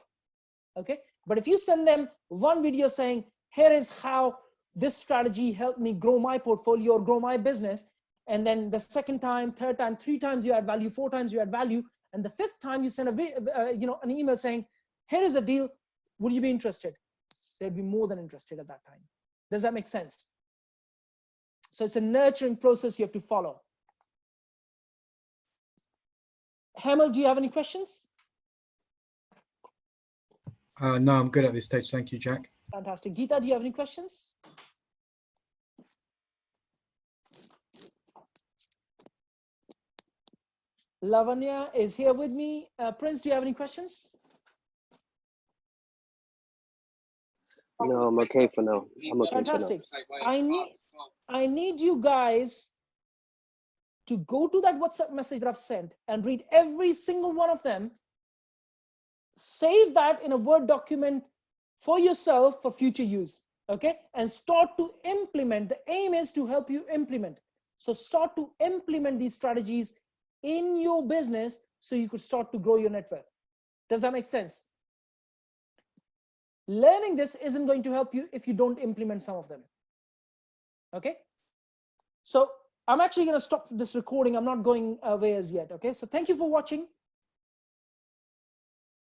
Okay, but if you send them one video saying, here is how this strategy helped me grow my portfolio or grow my business, and then the second time, third time, 3 times you add value, 4 times you add value, and the 5th time you send an email saying, here is a deal, would you be interested? They'd be more than interested at that time. Does that make sense? So it's a nurturing process you have to follow. Hamel, do you have any questions? No, I'm good at this stage. Thank you, Jack. Fantastic. Geeta, do you have any questions? Lavanya is here with me. Prince, do you have any questions? No, I'm okay for now. I'm okay. Fantastic. I need you guys to go to that WhatsApp message that I've sent and read every single one of them. Save that in a Word document for yourself for future use, okay? And start to implement. The aim is to help you implement. So start to implement these strategies in your business so you could start to grow your network. Does that make sense? Learning this isn't going to help you if you don't implement some of them. Okay? So I'm actually going to stop this recording. I'm not going away as yet. Okay? So thank you for watching.